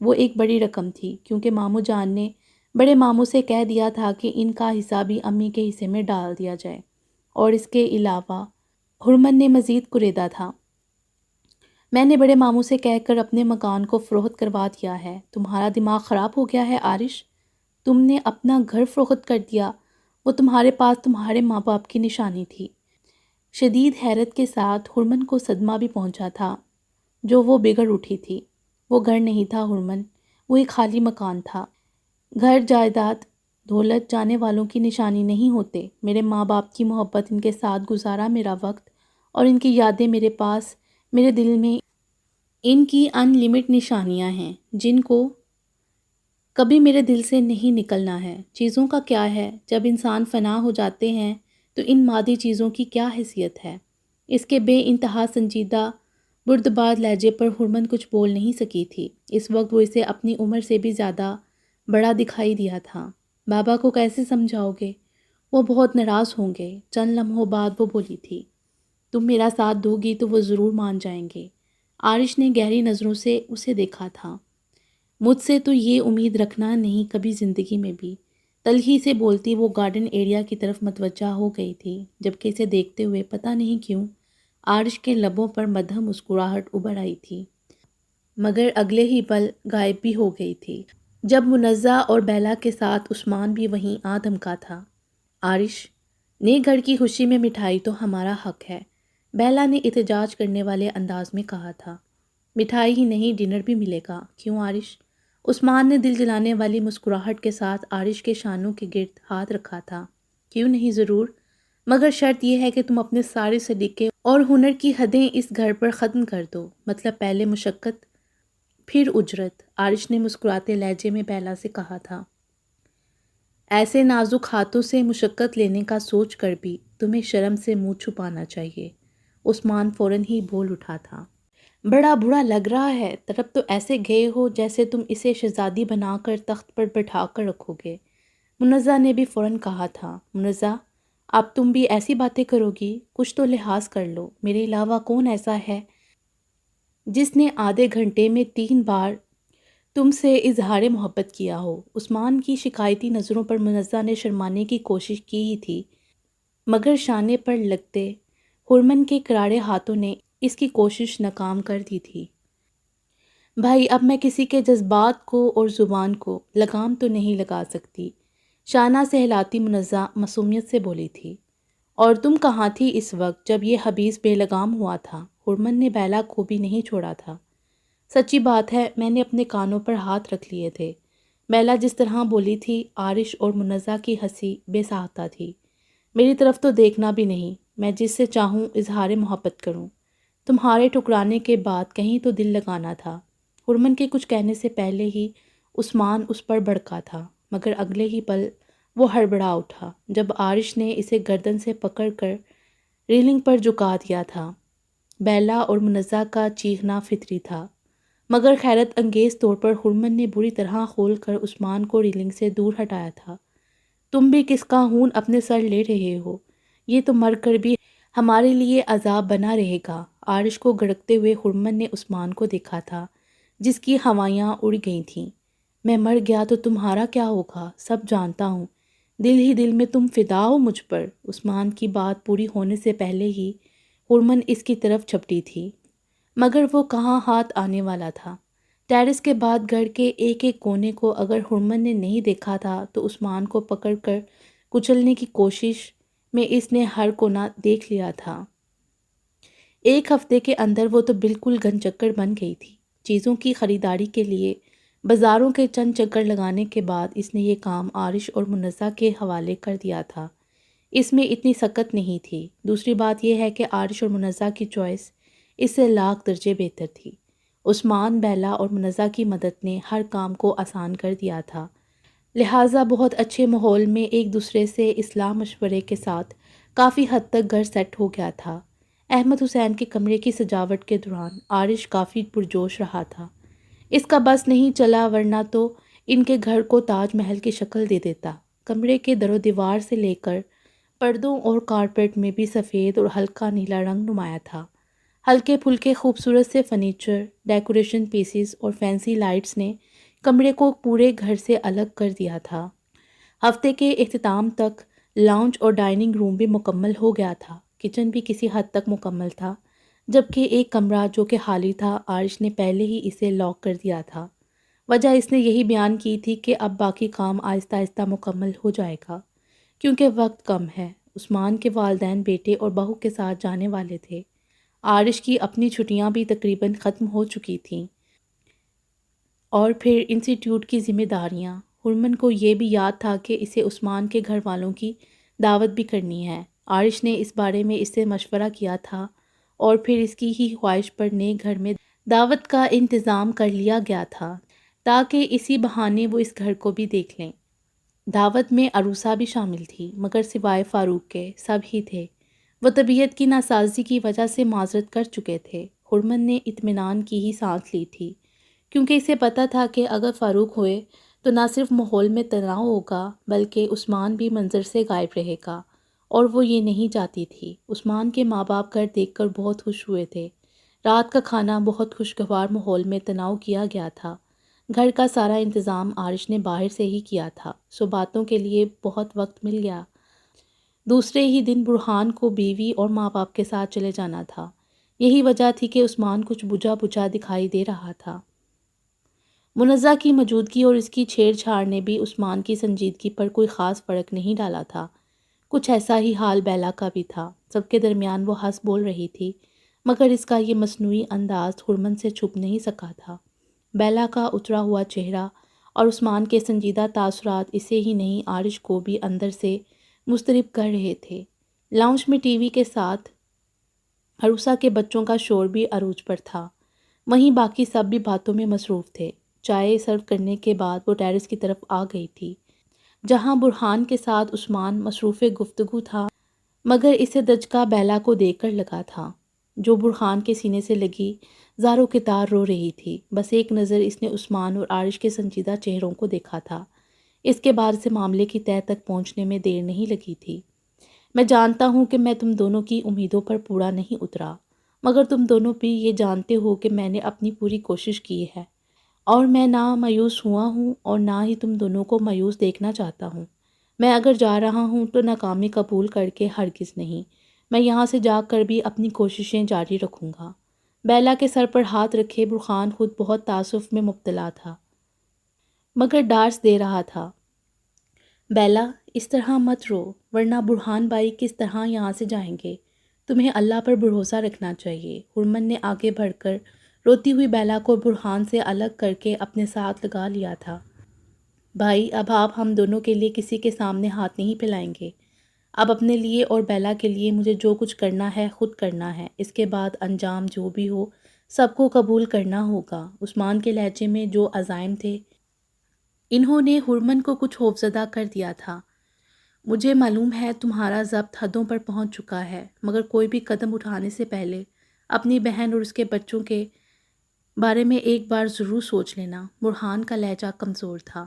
وہ ایک بڑی رقم تھی کیونکہ ماموں جان نے بڑے ماموں سے کہہ دیا تھا کہ ان کا حصہ بھی امی کے حصے میں ڈال دیا جائے، اور اس کے علاوہ ہرمن نے مزید کریدا تھا۔ میں نے بڑے ماموں سے کہہ کر اپنے مکان کو فروخت کروا دیا ہے۔ تمہارا دماغ خراب ہو گیا ہے عارش؟ تم نے اپنا گھر فروخت کر دیا؟ وہ تمہارے پاس تمہارے ماں باپ کی نشانی تھی۔ شدید حیرت کے ساتھ ہرمن کو صدمہ بھی پہنچا تھا جو وہ بگڑ اٹھی تھی۔ وہ گھر نہیں تھا ہرمن، وہ ایک خالی مکان تھا۔ گھر، جائیداد، دولت جانے والوں کی نشانی نہیں ہوتے۔ میرے ماں باپ کی محبت، ان کے ساتھ گزارا میرا وقت اور ان کی یادیں میرے پاس، میرے دل میں ان کی ان لمٹ نشانیاں ہیں جن کو کبھی میرے دل سے نہیں نکلنا ہے۔ چیزوں کا کیا ہے؟ جب انسان فنا ہو جاتے ہیں تو ان مادی چیزوں کی کیا حیثیت ہے؟ اس کے بے انتہا سنجیدہ بردبار لہجے پر ہرمن کچھ بول نہیں سکی تھی۔ اس وقت وہ اسے اپنی عمر سے بھی زیادہ بڑا دکھائی دیا تھا۔ بابا کو کیسے سمجھاؤ گے؟ وہ بہت ناراض ہوں گے۔ چند لمحوں بعد وہ بولی تھی، تم میرا ساتھ دو گی تو وہ ضرور مان جائیں گے۔ عارش نے گہری نظروں سے اسے دیکھا تھا۔ مجھ سے تو یہ امید رکھنا نہیں کبھی زندگی میں بھی۔ تلخی سے بولتی وہ گارڈن ایریا کی طرف متوجہ ہو گئی تھی، جبکہ اسے دیکھتے ہوئے پتہ نہیں کیوں عارش کے لبوں پر مدھم مسکراہٹ ابھر آئی تھی۔ مگر اگلے ہی پل غائب بھی ہو گئی تھی جب منزہ اور بیلا کے ساتھ عثمان بھی وہیں آ دھمکا تھا۔ عارش، نئے گھر کی خوشی میں مٹھائی تو ہمارا حق ہے، بیلا نے احتجاج کرنے والے انداز میں کہا تھا۔ مٹھائی ہی نہیں، ڈنر بھی ملے گا، کیوں عارش؟ عثمان نے دل جلانے والی مسکراہٹ کے ساتھ عارش کے شانوں کے گرد ہاتھ رکھا تھا۔ کیوں نہیں، ضرور، مگر شرط یہ ہے کہ تم اپنے سارے سلیقے اور ہنر کی حدیں اس گھر پر ختم کر دو، مطلب پہلے مشقت پھر اجرت، عارش نے مسکراتے لہجے میں بیلا سے کہا تھا۔ ایسے نازک ہاتھوں سے مشقت لینے کا سوچ کر بھی تمہیں شرم سے منہ چھپانا چاہیے، عثمان فوراً ہی بول اٹھا تھا۔ بڑا برا لگ رہا ہے، طرف تو ایسے گئے ہو جیسے تم اسے شہزادی بنا کر تخت پر بٹھا کر رکھو گے۔ منزہ نے بھی فوراً کہا تھا۔ منزہ، اب تم بھی ایسی باتیں کرو گی؟ کچھ تو لحاظ کر لو، میرے علاوہ کون ایسا ہے جس نے آدھے گھنٹے میں 3 بار تم سے اظہار محبت کیا ہو؟ عثمان کی شکایتی نظروں پر منزہ نے شرمانے کی کوشش کی ہی تھی، مگر شانے پر لگتے ہرمن کے کراڑے ہاتھوں نے اس کی کوشش ناکام کر دی تھی۔ بھائی، اب میں کسی کے جذبات کو اور زبان کو لگام تو نہیں لگا سکتی، شانہ سہلاتی منزہ معصومیت سے بولی تھی۔ اور تم کہاں تھی اس وقت جب یہ حبیث بے لگام ہوا تھا؟ ہرمن نے بیلا کو بھی نہیں چھوڑا تھا۔ سچی بات ہے، میں نے اپنے کانوں پر ہاتھ رکھ لیے تھے۔ بیلا جس طرح بولی تھی، عارش اور منزہ کی ہنسی بے ساختہ تھی۔ میری طرف تو دیکھنا بھی نہیں، میں جس سے چاہوں اظہار محبت کروں۔ تمہارے ٹھکرانے کے بعد کہیں تو دل لگانا تھا۔ ہرمن کے کچھ کہنے سے پہلے ہی عثمان اس پر بھڑکا تھا، مگر اگلے ہی پل وہ ہڑبڑا اٹھا جب عارش نے اسے گردن سے پکڑ کر ریلنگ پر جھکا دیا تھا۔ بیلا اور منزہ کا چیخنا فطری تھا، مگر خیرت انگیز طور پر ہرمن نے بری طرح کھول کر عثمان کو ریلنگ سے دور ہٹایا تھا۔ تم بھی کس کا خون اپنے سر لے رہے ہو؟ یہ تو مر کر بھی ہمارے لیے عذاب بنا رہے گا۔ عارش کو گڑکتے ہوئے ہرمن نے عثمان کو دیکھا تھا، جس کی ہوائیاں اڑ گئی تھیں۔ میں مر گیا تو تمہارا کیا ہوگا؟ سب جانتا ہوں، دل ہی دل میں تم فدا ہو مجھ پر۔ عثمان کی بات پوری ہونے سے پہلے ہی ہرمن اس کی طرف جھپٹی تھی، مگر وہ کہاں ہاتھ آنے والا تھا۔ ٹیرس کے بعد گھر کے ایک ایک کونے کو اگر ہرمن نے نہیں دیکھا تھا تو عثمان کو پکڑ کر کچلنے کی کوشش میں اس نے ہر کونا دیکھ لیا تھا۔ ایک ہفتے کے اندر وہ تو بالکل گن چکر بن گئی تھی۔ چیزوں کی خریداری کے لیے بازاروں کے چند چکر لگانے کے بعد اس نے یہ کام عارش اور منزہ کے حوالے کر دیا تھا۔ اس میں اتنی سکت نہیں تھی۔ دوسری بات یہ ہے کہ عارش اور منزہ کی چوائس اس سے لاکھ درجے بہتر تھی۔ عثمان، بیلا اور منزہ کی مدد نے ہر کام کو آسان کر دیا تھا، لہٰذا بہت اچھے ماحول میں ایک دوسرے سے اصلاح مشورے کے ساتھ کافی حد تک گھر سیٹ ہو گیا تھا۔ احمد حسین کے کمرے کی سجاوٹ کے دوران عارش کافی پرجوش رہا تھا۔ اس کا بس نہیں چلا، ورنہ تو ان کے گھر کو تاج محل کی شکل دے دیتا۔ کمرے کے در و دیوار سے لے کر پردوں اور کارپیٹ میں بھی سفید اور ہلکا نیلا رنگ نمایاں تھا۔ ہلکے پھلکے خوبصورت سے فرنیچر، ڈیکوریشن پیسز اور فینسی لائٹس نے کمرے کو پورے گھر سے الگ کر دیا تھا۔ ہفتے کے اختتام تک لاؤنج اور ڈائننگ روم بھی مکمل ہو گیا تھا۔ کچن بھی کسی حد تک مکمل تھا، جبکہ ایک کمرہ جو کہ خالی تھا، عارش نے پہلے ہی اسے لاک کر دیا تھا۔ وجہ اس نے یہی بیان کی تھی کہ اب باقی کام آہستہ آہستہ مکمل ہو جائے گا، کیونکہ وقت کم ہے۔ عثمان کے والدین بیٹے اور بہو کے ساتھ جانے والے تھے۔ عارش کی اپنی چھٹیاں بھی تقریباً ختم ہو چکی تھیں، اور پھر انسٹیٹیوٹ کی ذمہ داریاں۔ ہرمن کو یہ بھی یاد تھا کہ اسے عثمان کے گھر والوں کی دعوت بھی کرنی ہے۔ عارش نے اس بارے میں اس سے مشورہ کیا تھا، اور پھر اس کی ہی خواہش پر نئے گھر میں دعوت کا انتظام کر لیا گیا تھا، تاکہ اسی بہانے وہ اس گھر کو بھی دیکھ لیں۔ دعوت میں عروسہ بھی شامل تھی، مگر سوائے فاروق کے سب ہی تھے۔ وہ طبیعت کی ناسازی کی وجہ سے معذرت کر چکے تھے۔ ہرمن نے اطمینان کی ہی سانس لی تھی، کیونکہ اسے پتہ تھا کہ اگر فاروق ہوئے تو نہ صرف ماحول میں تناؤ ہوگا، بلکہ عثمان بھی منظر سے غائب رہے گا، اور وہ یہ نہیں چاہتی تھی۔ عثمان کے ماں باپ گھر دیکھ کر بہت خوش ہوئے تھے۔ رات کا کھانا بہت خوشگوار ماحول میں تناؤ کیا گیا تھا۔ گھر کا سارا انتظام عارش نے باہر سے ہی کیا تھا، سو باتوں کے لیے بہت وقت مل گیا۔ دوسرے ہی دن برہان کو بیوی اور ماں باپ کے ساتھ چلے جانا تھا۔ یہی وجہ تھی کہ عثمان کچھ بجھا بجھا دکھائی دے رہا تھا۔ منزہ کی موجودگی اور اس کی چھیڑ چھاڑ نے بھی عثمان کی سنجیدگی پر کوئی خاص فرق نہیں ڈالا تھا۔ کچھ ایسا ہی حال بیلا کا بھی تھا۔ سب کے درمیان وہ ہنس بول رہی تھی، مگر اس کا یہ مصنوعی انداز ہرمن سے چھپ نہیں سکا تھا۔ بیلا کا اترا ہوا چہرہ اور عثمان کے سنجیدہ تاثرات اسے ہی نہیں عارش کو بھی اندر سے مضطرب کر رہے تھے۔ لاؤنج میں ٹی وی کے ساتھ عروسہ کے بچوں کا شور بھی عروج پر تھا۔ وہیں باقی سب بھی باتوں میں مصروف تھے۔ چائے سرو کرنے کے بعد وہ ٹیرس کی طرف آ گئی تھی، جہاں برہان کے ساتھ عثمان مصروف گفتگو تھا، مگر اسے دھچکا بیلا کو دیکھ کر لگا تھا، جو برہان کے سینے سے لگی زاروں کے تار رو رہی تھی۔ بس ایک نظر اس نے عثمان اور عارش کے سنجیدہ چہروں کو دیکھا تھا۔ اس کے بعد سے معاملے کی تہہ تک پہنچنے میں دیر نہیں لگی تھی۔ میں جانتا ہوں کہ میں تم دونوں کی امیدوں پر پورا نہیں اترا، مگر تم دونوں بھی یہ جانتے ہو کہ میں نے اپنی پوری کوشش کی ہے، اور میں نہ مایوس ہوا ہوں اور نہ ہی تم دونوں کو مایوس دیکھنا چاہتا ہوں۔ میں اگر جا رہا ہوں تو ناکامی قبول کر کے ہرگز نہیں، میں یہاں سے جا کر بھی اپنی کوششیں جاری رکھوں گا۔ بیلا کے سر پر ہاتھ رکھے برہان خود بہت تعاسف میں مبتلا تھا، مگر ڈارس دے رہا تھا۔ بیلا، اس طرح مت رو، ورنہ برہان بھائی کس طرح یہاں سے جائیں گے؟ تمہیں اللہ پر بھروسہ رکھنا چاہیے۔ ہرمن نے آگے بڑھ کر روتی ہوئی بیلا کو برہان سے الگ کر کے اپنے ساتھ لگا لیا تھا۔ بھائی، اب آپ ہم دونوں کے لیے کسی کے سامنے ہاتھ نہیں پھیلائیں گے۔ اب اپنے لیے اور بیلا کے لیے مجھے جو کچھ کرنا ہے خود کرنا ہے۔ اس کے بعد انجام جو بھی ہو سب کو قبول کرنا ہوگا۔ عثمان کے لہجے میں جو عزائم تھے، انہوں نے ہرمن کو کچھ خوفزدہ کر دیا تھا۔ مجھے معلوم ہے تمہارا ضبط حدوں پر پہنچ چکا ہے، مگر کوئی بھی قدم اٹھانے سے پہلے اپنی بہن اور اس کے بچوں کے بارے میں ایک بار ضرور سوچ لینا۔ برہان کا لہجہ کمزور تھا۔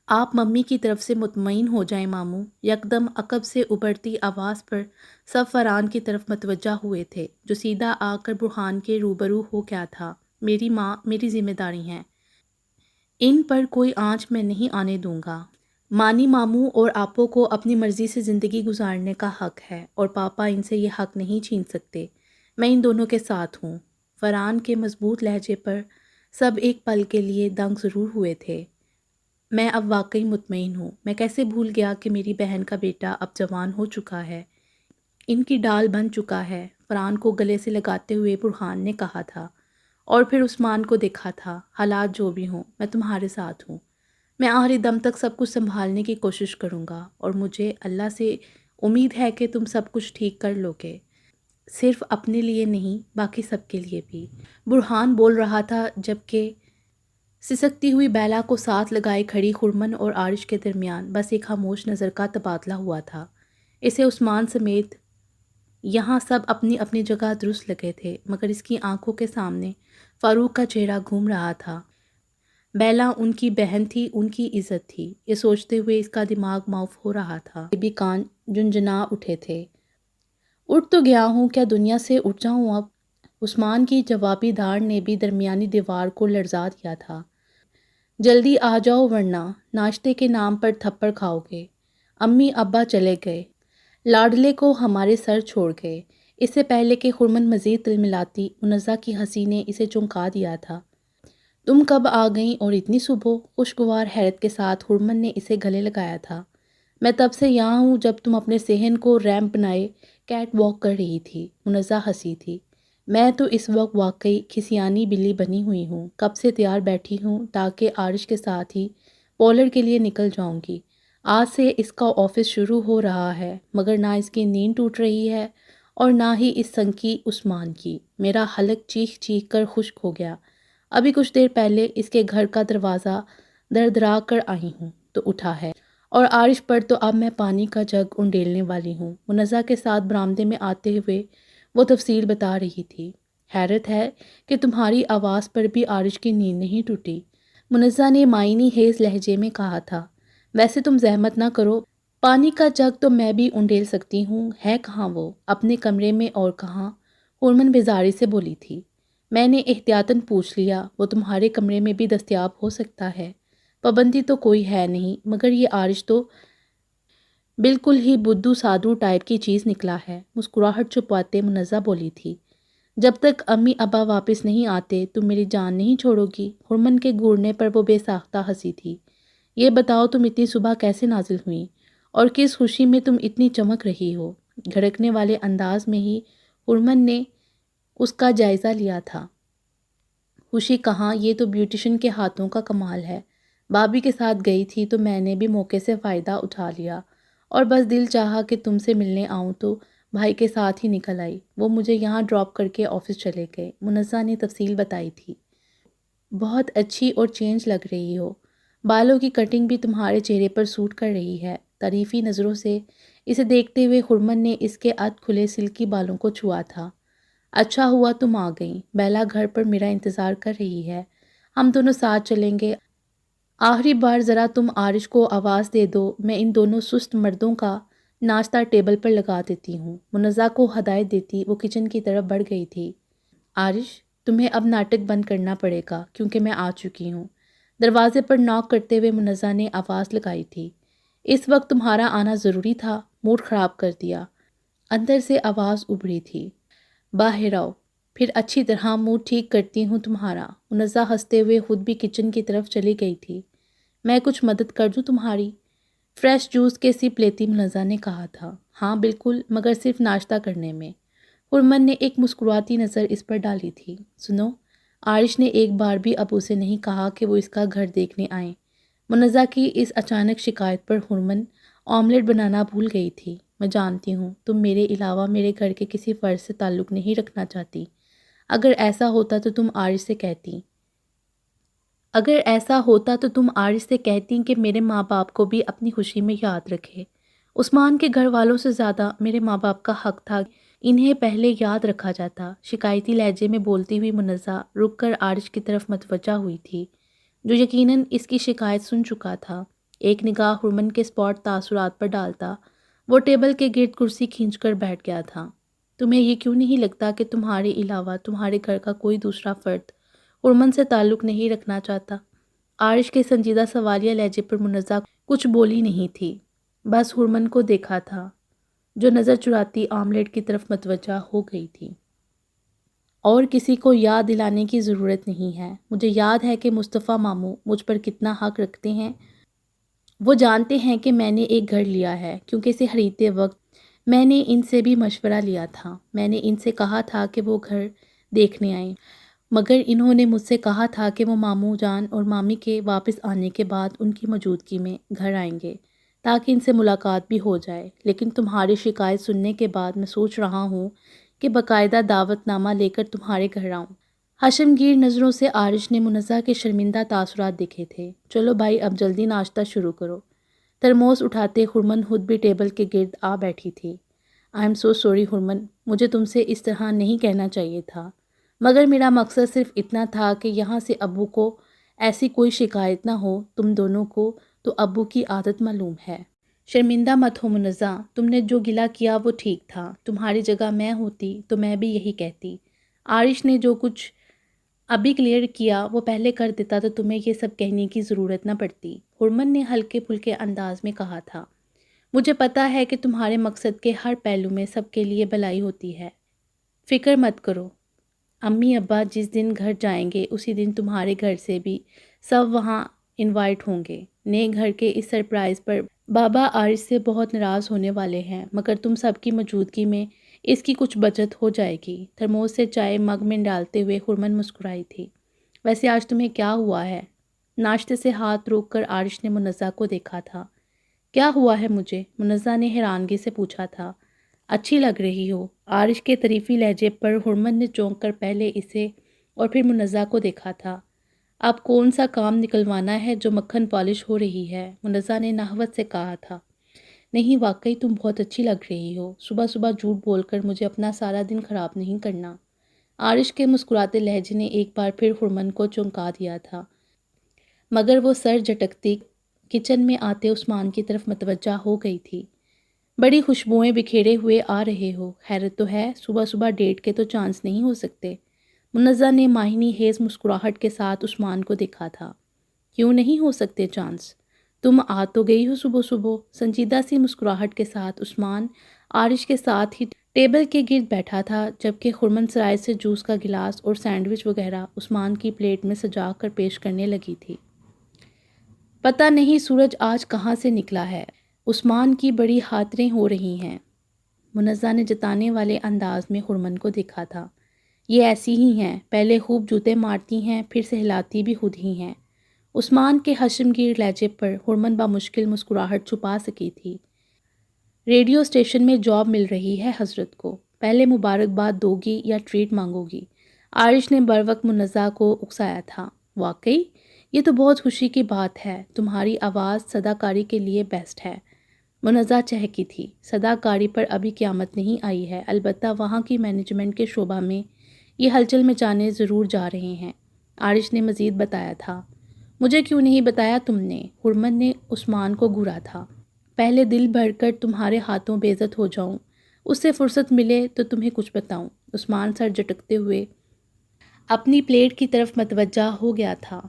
آپ ممی کی طرف سے مطمئن ہو جائیں ماموں۔ یکدم عقب سے ابھرتی آواز پر سب فرحان کی طرف متوجہ ہوئے تھے، جو سیدھا آ کر برہان کے روبرو ہو گیا تھا۔ میری ماں میری ذمہ داری ہیں، ان پر کوئی آنچ میں نہیں آنے دوں گا۔ مانی ماموں اور آپوں کو اپنی مرضی سے زندگی گزارنے کا حق ہے، اور پاپا ان سے یہ حق نہیں چھین سکتے۔ میں ان دونوں کے ساتھ ہوں۔ فرحان کے مضبوط لہجے پر سب ایک پل کے لیے دنگ ضرور ہوئے تھے۔ میں اب واقعی مطمئن ہوں۔ میں کیسے بھول گیا کہ میری بہن کا بیٹا اب جوان ہو چکا ہے، ان کی ڈال بن چکا ہے، فرحان کو گلے سے لگاتے ہوئے برہان نے کہا تھا، اور پھر عثمان کو دیکھا تھا۔ حالات جو بھی ہوں، میں تمہارے ساتھ ہوں۔ میں آخری دم تک سب کچھ سنبھالنے کی کوشش کروں گا، اور مجھے اللہ سے امید ہے کہ تم سب کچھ ٹھیک کر لو گے، صرف اپنے لیے نہیں، باقی سب کے لیے بھی۔ برہان بول رہا تھا، جبکہ سسکتی ہوئی بیلا کو ساتھ لگائے کھڑی ہرمن اور عارش کے درمیان بس ایک خاموش نظر کا تبادلہ ہوا تھا۔ اسے عثمان سمیت یہاں سب اپنی اپنی جگہ درست لگے تھے، مگر اس کی آنکھوں کے سامنے فاروق کا چہرہ گھوم رہا تھا۔ بیلا ان کی بہن تھی، ان کی عزت تھی، یہ سوچتے ہوئے اس کا دماغ معاف ہو رہا تھا۔ بھی کان جنجنا اٹھے تھے۔ اٹھ تو گیا ہوں، کیا دنیا سے اٹھ جاؤں اب؟ عثمان کی جوابی دھاڑ نے بھی درمیانی دیوار کو لرزا دیا تھا۔ جلدی آ جاؤ ورنہ ناشتے کے نام پر تھپڑ کھاؤ گے۔ امی ابا چلے گئے، لاڈلے کو ہمارے سر چھوڑ گئے۔ اس سے پہلے کہ ہرمن مزید تلملاتی، منزہ کی ہنسی نے اسے چونکا دیا تھا۔ تم کب آ گئیں اور اتنی صبح؟ خوشگوار حیرت کے ساتھ ہرمن نے اسے گلے لگایا تھا۔ میں تب سے یہاں ہوں جب تم اپنے صحن کو ریمپ بنائے کیٹ واک کر رہی تھی۔ منزہ ہنسی تھی۔ میں تو اس وقت واقعی کھسیانی بلی بنی ہوئی ہوں، کب سے تیار بیٹھی ہوں تاکہ عارش کے ساتھ ہی پولر کے لیے نکل جاؤں گی۔ آج سے اس کا آفس شروع ہو رہا ہے، مگر نہ اس کی نیند ٹوٹ رہی ہے اور نہ ہی اس سنکی عثمان کی۔ میرا حلق چیخ چیخ کر خشک ہو گیا۔ ابھی کچھ دیر پہلے اس کے گھر کا دروازہ دردرا کر آئی ہوں تو اٹھا ہے، اور عارش پر تو اب میں پانی کا جگ انڈیلنے والی ہوں۔ منزہ کے ساتھ برآمدے میں آتے ہوئے وہ تفصیل بتا رہی تھی۔ حیرت ہے کہ تمہاری آواز پر بھی عارش کی نیند نہیں ٹوٹی، منزہ نے معنی خیز لہجے میں کہا تھا۔ ویسے تم زحمت نہ کرو، پانی کا جگ تو میں بھی انڈیل سکتی ہوں۔ ہے کہاں وہ؟ اپنے کمرے میں اور کہاں؟ ہرمن بیزاری سے بولی تھی۔ میں نے احتیاطاً پوچھ لیا، وہ تمہارے کمرے میں بھی دستیاب ہو سکتا ہے۔ پابندی تو کوئی ہے نہیں، مگر یہ عارش تو بالکل ہی بدھو سادھو ٹائپ کی چیز نکلا ہے، مسکراہٹ چھپاتے منزہ بولی تھی۔ جب تک امی ابا واپس نہیں آتے تم میری جان نہیں چھوڑو گی؟ حرمن کے گھورنے پر وہ بے ساختہ ہنسی تھی۔ یہ بتاؤ تم اتنی صبح کیسے نازل ہوئیں اور کس خوشی میں تم اتنی چمک رہی ہو؟ دھڑکنے والے انداز میں ہی حرمن نے اس کا جائزہ لیا تھا۔ خوشی کہاں، یہ تو بیوٹیشن کے ہاتھوں کا کمال ہے۔ بابی کے ساتھ گئی تھی تو میں نے بھی موقع سے فائدہ اٹھا لیا اور بس دل چاہا کہ تم سے ملنے آؤں تو بھائی کے ساتھ ہی نکل آئی۔ وہ مجھے یہاں ڈراپ کر کے آفس چلے گئے، منزہ نے تفصیل بتائی تھی۔ بہت اچھی اور چینج لگ رہی ہو، بالوں کی کٹنگ بھی تمہارے چہرے پر سوٹ کر رہی ہے۔ تعریفی نظروں سے اسے دیکھتے ہوئے حرمن نے اس کے ادھ کھلے سلکی بالوں کو چھوا تھا۔ اچھا ہوا تم آ گئیں، بیلا گھر پر میرا انتظار کر رہی ہے، ہم دونوں ساتھ چلیں گے۔ آخری بار ذرا تم عارش کو آواز دے دو، میں ان دونوں سست مردوں کا ناشتہ ٹیبل پر لگا دیتی ہوں۔ منزہ کو ہدایت دیتی وہ کچن کی طرف بڑھ گئی تھی۔ عارش، تمہیں اب ناٹک بند کرنا پڑے گا کیونکہ میں آ چکی ہوں۔ دروازے پر ناک کرتے ہوئے منزہ نے آواز لگائی تھی۔ اس وقت تمہارا آنا ضروری تھا، موڈ خراب کر دیا۔ اندر سے آواز ابھری تھی۔ باہر آؤ، پھر اچھی طرح موڈ ٹھیک کرتی ہوں تمہارا۔ منزہ ہنستے ہوئے خود بھی کچن کی طرف چلی گئی تھی۔ میں کچھ مدد کر دوں تمہاری؟ فریش جوس کے سپ لیتی منزہ نے کہا تھا۔ ہاں بالکل، مگر صرف ناشتہ کرنے میں۔ حرمن نے ایک مسکراتی نظر اس پر ڈالی تھی۔ سنو، عارش نے ایک بار بھی ابو سے نہیں کہا کہ وہ اس کا گھر دیکھنے آئیں۔ منزہ کی اس اچانک شکایت پر حرمن آملیٹ بنانا بھول گئی تھی۔ میں جانتی ہوں تم میرے علاوہ میرے گھر کے کسی فرد سے تعلق نہیں رکھنا چاہتی۔ اگر ایسا ہوتا تو تم عارش سے کہتی کہ میرے ماں باپ کو بھی اپنی خوشی میں یاد رکھے۔ عثمان کے گھر والوں سے زیادہ میرے ماں باپ کا حق تھا انہیں پہلے یاد رکھا جاتا۔ شکایتی لہجے میں بولتی ہوئی منزہ رک کر عارش کی طرف متوجہ ہوئی تھی، جو یقیناً اس کی شکایت سن چکا تھا۔ ایک نگاہ حرمن کے اسپاٹ تاثرات پر ڈالتا وہ ٹیبل کے گرد کرسی کھینچ کر بیٹھ گیا تھا۔ تمہیں یہ کیوں نہیں لگتا کہ تمہارے علاوہ تمہارے گھر کا کوئی دوسرا فرد حرمن سے تعلق نہیں رکھنا چاہتا؟ عارش کے سنجیدہ سوالیہ لہجے پر منزہ کچھ بولی نہیں تھی، بس حرمن کو دیکھا تھا جو نظر چراتی آملیٹ کی طرف متوجہ ہو گئی تھی۔ اور کسی کو یاد دلانے کی ضرورت نہیں ہے، مجھے یاد ہے کہ مصطفیٰ ماموں مجھ پر کتنا حق رکھتے ہیں۔ وہ جانتے ہیں کہ میں نے ایک گھر لیا ہے کیونکہ اسے خریدتے وقت میں نے ان سے بھی مشورہ لیا تھا۔ میں نے ان سے کہا تھا کہ وہ گھر دیکھنے آئیں، مگر انہوں نے مجھ سے کہا تھا کہ وہ ماموں جان اور مامی کے واپس آنے کے بعد ان کی موجودگی میں گھر آئیں گے تاکہ ان سے ملاقات بھی ہو جائے۔ لیکن تمہاری شکایت سننے کے بعد میں سوچ رہا ہوں کہ باقاعدہ دعوت نامہ لے کر تمہارے گھر آؤں۔ حشمگیر نظروں سے عارش نے منزہ کے شرمندہ تاثرات دیکھے تھے۔ چلو بھائی، اب جلدی ناشتہ شروع کرو۔ ترموز اٹھاتے حرمن خود بھی ٹیبل کے گرد آ بیٹھی تھی۔ آئی ایم سو سوری حرمن، مجھے تم سے اس طرح نہیں کہنا چاہیے تھا، مگر میرا مقصد صرف اتنا تھا کہ یہاں سے ابو کو ایسی کوئی شکایت نہ ہو۔ تم دونوں کو تو ابو کی عادت معلوم ہے۔ شرمندہ مت ہو منزہ، تم نے جو گلہ کیا وہ ٹھیک تھا، تمہاری جگہ میں ہوتی تو میں بھی یہی کہتی۔ عارش نے جو کچھ ابھی کلیئر کیا وہ پہلے کر دیتا تو تمہیں یہ سب کہنے کی ضرورت نہ پڑتی۔ حرمن نے ہلکے پھلکے انداز میں کہا تھا۔ مجھے پتا ہے کہ تمہارے مقصد کے ہر پہلو میں سب کے لیے بھلائی ہوتی ہے، فکر مت کرو۔ امی ابا جس دن گھر جائیں گے اسی دن تمہارے گھر سے بھی سب وہاں انوائٹ ہوں گے۔ نئے گھر کے اس سرپرائز پر بابا عارش سے بہت ناراض ہونے والے ہیں، مگر تم سب کی موجودگی میں اس کی کچھ بچت ہو جائے گی۔ تھرموس سے چائے مگ میں ڈالتے ہوئے حرمن مسکرائی تھی۔ ویسے آج تمہیں کیا ہوا ہے؟ ناشتے سے ہاتھ روک کر عارش نے منزہ کو دیکھا تھا۔ کیا ہوا ہے مجھے؟ منزہ نے حیرانگی سے پوچھا تھا۔ اچھی لگ رہی ہو۔ عارش کے طریفی لہجے پر حرمن نے چونک کر پہلے اسے اور پھر منزہ کو دیکھا تھا۔ اب کون سا کام نکلوانا ہے جو مکھن پالش ہو رہی ہے؟ منزہ نے نحوت سے کہا تھا۔ نہیں، واقعی تم بہت اچھی لگ رہی ہو۔ صبح صبح جھوٹ بول کر مجھے اپنا سارا دن خراب نہیں کرنا۔ عارش کے مسکراتے لہجے نے ایک بار پھر حرمن کو چونکا دیا تھا، مگر وہ سر جھٹکتی کچن میں آتے عثمان کی طرف متوجہ ہو گئی تھی۔ بڑی خوشبوئیں بکھیرے ہوئے آ رہے ہو، حیرت تو ہے، صبح صبح ڈیٹ کے تو چانس نہیں ہو سکتے؟ منزہ نے ماہنی خیز مسکراہٹ کے ساتھ عثمان کو دیکھا تھا۔ کیوں نہیں ہو سکتے چانس؟ تم آ تو گئی ہو صبح صبح۔ سنجیدہ سی مسکراہٹ کے ساتھ عثمان عارش کے ساتھ ہی ٹیبل کے گرد بیٹھا تھا جبکہ خرمن سرائے سے جوس کا گلاس اور سینڈوچ وغیرہ عثمان کی پلیٹ میں سجا کر پیش کرنے لگی تھی۔ پتہ نہیں سورج آج کہاں سے نکلا ہے، عثمان کی بڑی خاطریں ہو رہی ہیں۔ منزہ نے جتانے والے انداز میں خرمن کو دیکھا تھا۔ یہ ایسی ہی ہیں، پہلے خوب جوتے مارتی ہیں پھر سہلاتی بھی خود ہی ہیں۔ عثمان کے خشمگیر لہجے پر خرمن بامشکل مسکراہٹ چھپا سکی تھی۔ ریڈیو اسٹیشن میں جاب مل رہی ہے حضرت کو، پہلے مبارکباد دو گی یا ٹریٹ مانگو گی؟ عارش نے بروقت منزہ کو اکسایا تھا۔ واقعی یہ تو بہت خوشی کی بات ہے، تمہاری آواز صداکاری کے لیے بیسٹ ہے۔ منزہ چہکی تھی۔ صداکاری پر ابھی قیامت نہیں آئی ہے، البتہ وہاں کی مینجمنٹ کے شعبہ میں یہ ہلچل مچانے ضرور جا رہے ہیں۔ عارش نے مزید بتایا تھا۔ مجھے کیوں نہیں بتایا تم نے؟ خرمن نے عثمان کو گھورا تھا۔ پہلے دل بھر کر تمہارے ہاتھوں بے عزت ہو جاؤں، اس سے فرصت ملے تو تمہیں کچھ بتاؤں۔ عثمان سر جھٹکتے ہوئے اپنی پلیٹ کی طرف متوجہ ہو گیا تھا۔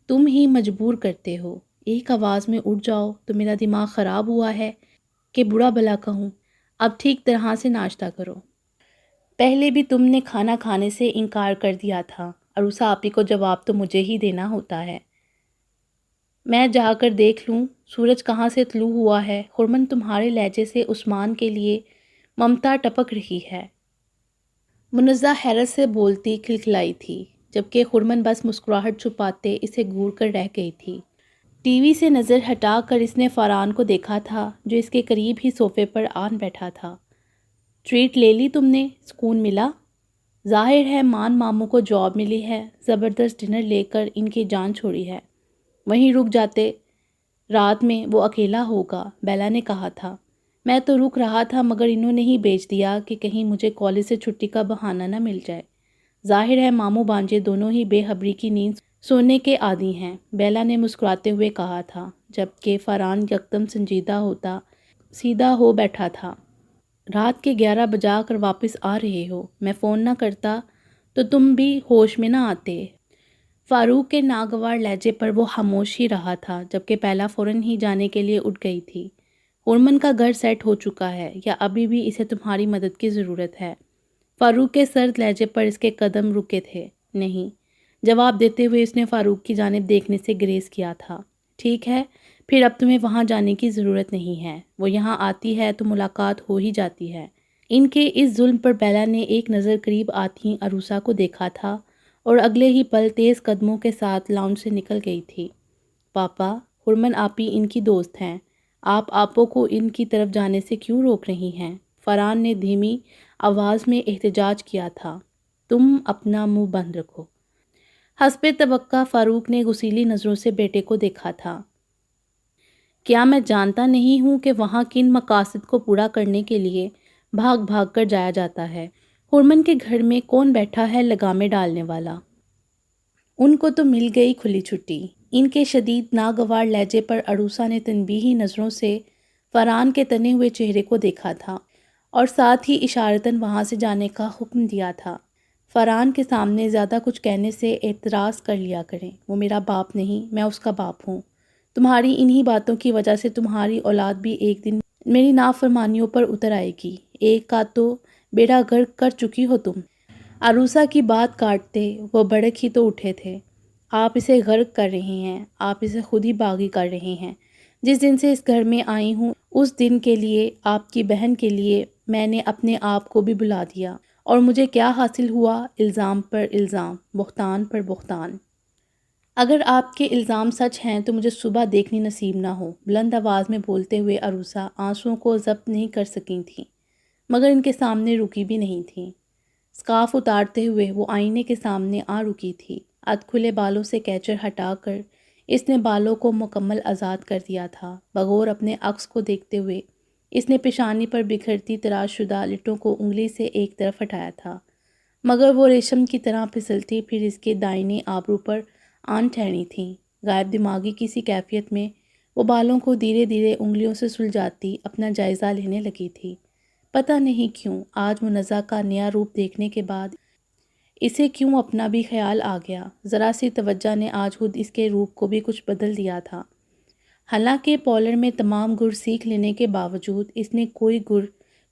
تم ہی مجبور کرتے ہو، ایک آواز میں اٹھ جاؤ تو میرا دماغ خراب ہوا ہے کہ برا بھلا کہوں۔ اب ٹھیک طرح سے ناشتہ کرو۔ پہلے بھی تم نے کھانا کھانے سے انکار کر دیا تھا، عروسہ آپی کو جواب تو مجھے ہی دینا ہوتا ہے۔ میں جا کر دیکھ لوں سورج کہاں سے طلوع ہوا ہے؟ خرمن تمہارے لہجے سے عثمان کے لیے ممتا ٹپک رہی ہے۔ منزہ حیرت سے بولتی کھلکھلائی تھی، جبکہ خرمن بس مسکراہٹ چھپاتے اسے گھور کر رہ گئی تھی۔ ٹی وی سے نظر ہٹا کر اس نے فاران کو دیکھا تھا جو اس کے قریب ہی صوفے پر آن بیٹھا تھا۔ ٹریٹ لے لی تم نے؟ سکون ملا؟ ظاہر ہے مان ماموں کو جاب ملی ہے، زبردست ڈنر لے کر ان کی جان چھوڑی ہے۔ وہیں رک جاتے، رات میں وہ اکیلا ہوگا، بیلا نے کہا تھا۔ میں تو رک رہا تھا مگر انہوں نے ہی بیچ دیا کہ کہیں مجھے کالج سے چھٹی کا بہانہ نہ مل جائے۔ ظاہر ہے ماموں بانجے دونوں ہی بے خبری کی نیند سونے کے عادی ہیں، بیلا نے مسکراتے ہوئے کہا تھا، جبکہ فرحان یکدم سنجیدہ ہوتا سیدھا ہو بیٹھا تھا۔ رات کے 11 بجا کر واپس آ رہے ہو، میں فون نہ کرتا تو تم بھی ہوش میں نہ آتے۔ فاروق کے ناگوار لہجے پر وہ خاموش ہی رہا تھا، جبکہ پہلا فوراً ہی جانے کے لیے اٹھ گئی تھی۔ خرمن کا گھر سیٹ ہو چکا ہے یا ابھی بھی اسے تمہاری مدد کی ضرورت ہے؟ فاروق کے سرد لہجے پر اس کے قدم رکے تھے۔ نہیں، جواب دیتے ہوئے اس نے فاروق کی جانب دیکھنے سے گریز کیا تھا۔ ٹھیک ہے، پھر اب تمہیں وہاں جانے کی ضرورت نہیں ہے، وہ یہاں آتی ہے تو ملاقات ہو ہی جاتی ہے۔ ان کے اس ظلم پر بیلا نے ایک نظر قریب آتی عروسہ کو دیکھا تھا اور اگلے ہی پل تیز قدموں کے ساتھ لاؤنج سے نکل گئی تھی۔ پاپا، خرمن آپی ان کی دوست ہیں، آپ آپوں کو ان کی طرف جانے سے کیوں روک رہی ہیں؟ فرحان نے دھیمی آواز میں احتجاج کیا تھا۔ تم اپنا منہ بند رکھو۔ حسب توقع فاروق نے غصیلی نظروں سے بیٹے کو دیکھا تھا۔ کیا میں جانتا نہیں ہوں کہ وہاں کن مقاصد کو پورا کرنے کے لیے بھاگ بھاگ کر جایا جاتا ہے؟ خرمن کے گھر میں کون بیٹھا ہے لگامیں ڈالنے والا؟ ان کو تو مل گئی کھلی چھٹی۔ ان کے شدید ناگوار لہجے پر عروسہ نے تنبیہی نظروں سے فرحان کے تنے ہوئے چہرے کو دیکھا تھا اور ساتھ ہی اشارتاً وہاں سے جانے کا حکم دیا تھا۔ فرحان کے سامنے زیادہ کچھ کہنے سے اعتراض کر لیا کریں، وہ میرا باپ نہیں، میں اس کا باپ ہوں۔ تمہاری انہی باتوں کی وجہ سے تمہاری اولاد بھی ایک دن میری نافرمانیوں پر اتر آئے گی۔ ایک کا تو بیڑا غرق کر چکی ہو تم۔ عروسہ کی بات کاٹتے وہ بھڑک ہی تو اٹھے تھے۔ آپ اسے غرق کر رہے ہیں، آپ اسے خود ہی باغی کر رہے ہیں۔ جس دن سے اس گھر میں آئی ہوں اس دن کے لیے، آپ کی بہن کے لیے میں نے اپنے آپ کو بھی بلا دیا، اور مجھے کیا حاصل ہوا؟ الزام پر الزام، بہتان پر بہتان۔ اگر آپ کے الزام سچ ہیں تو مجھے صبح دیکھنی نصیب نہ ہو۔ بلند آواز میں بولتے ہوئے عروسہ آنسوؤں کو ضبط نہیں کر سکی تھیں، مگر ان کے سامنے رکی بھی نہیں تھیں۔ سکارف اتارتے ہوئے وہ آئینے کے سامنے آ رکی تھی۔ ادھ کھلے بالوں سے کیچر ہٹا کر اس نے بالوں کو مکمل آزاد کر دیا تھا۔ بغور اپنے عکس کو دیکھتے ہوئے اس نے پیشانی پر بکھرتی تراش شدہ لٹوں کو انگلی سے ایک طرف ہٹایا تھا، مگر وہ ریشم کی طرح پھسلتی پھر اس کے دائیں آبرو پر آن ٹھہری تھیں۔ غائب دماغی کسی کیفیت میں وہ بالوں کو دھیرے دھیرے انگلیوں سے سلجھاتی اپنا جائزہ لینے لگی تھی۔ پتہ نہیں کیوں آج منزہ کا نیا روپ دیکھنے کے بعد اسے کیوں اپنا بھی خیال آ گیا۔ ذرا سی توجہ نے آج خود اس کے روپ کو بھی کچھ بدل دیا تھا۔ حالانکہ پولر میں تمام گر سیکھ لینے کے باوجود اس نے کوئی گر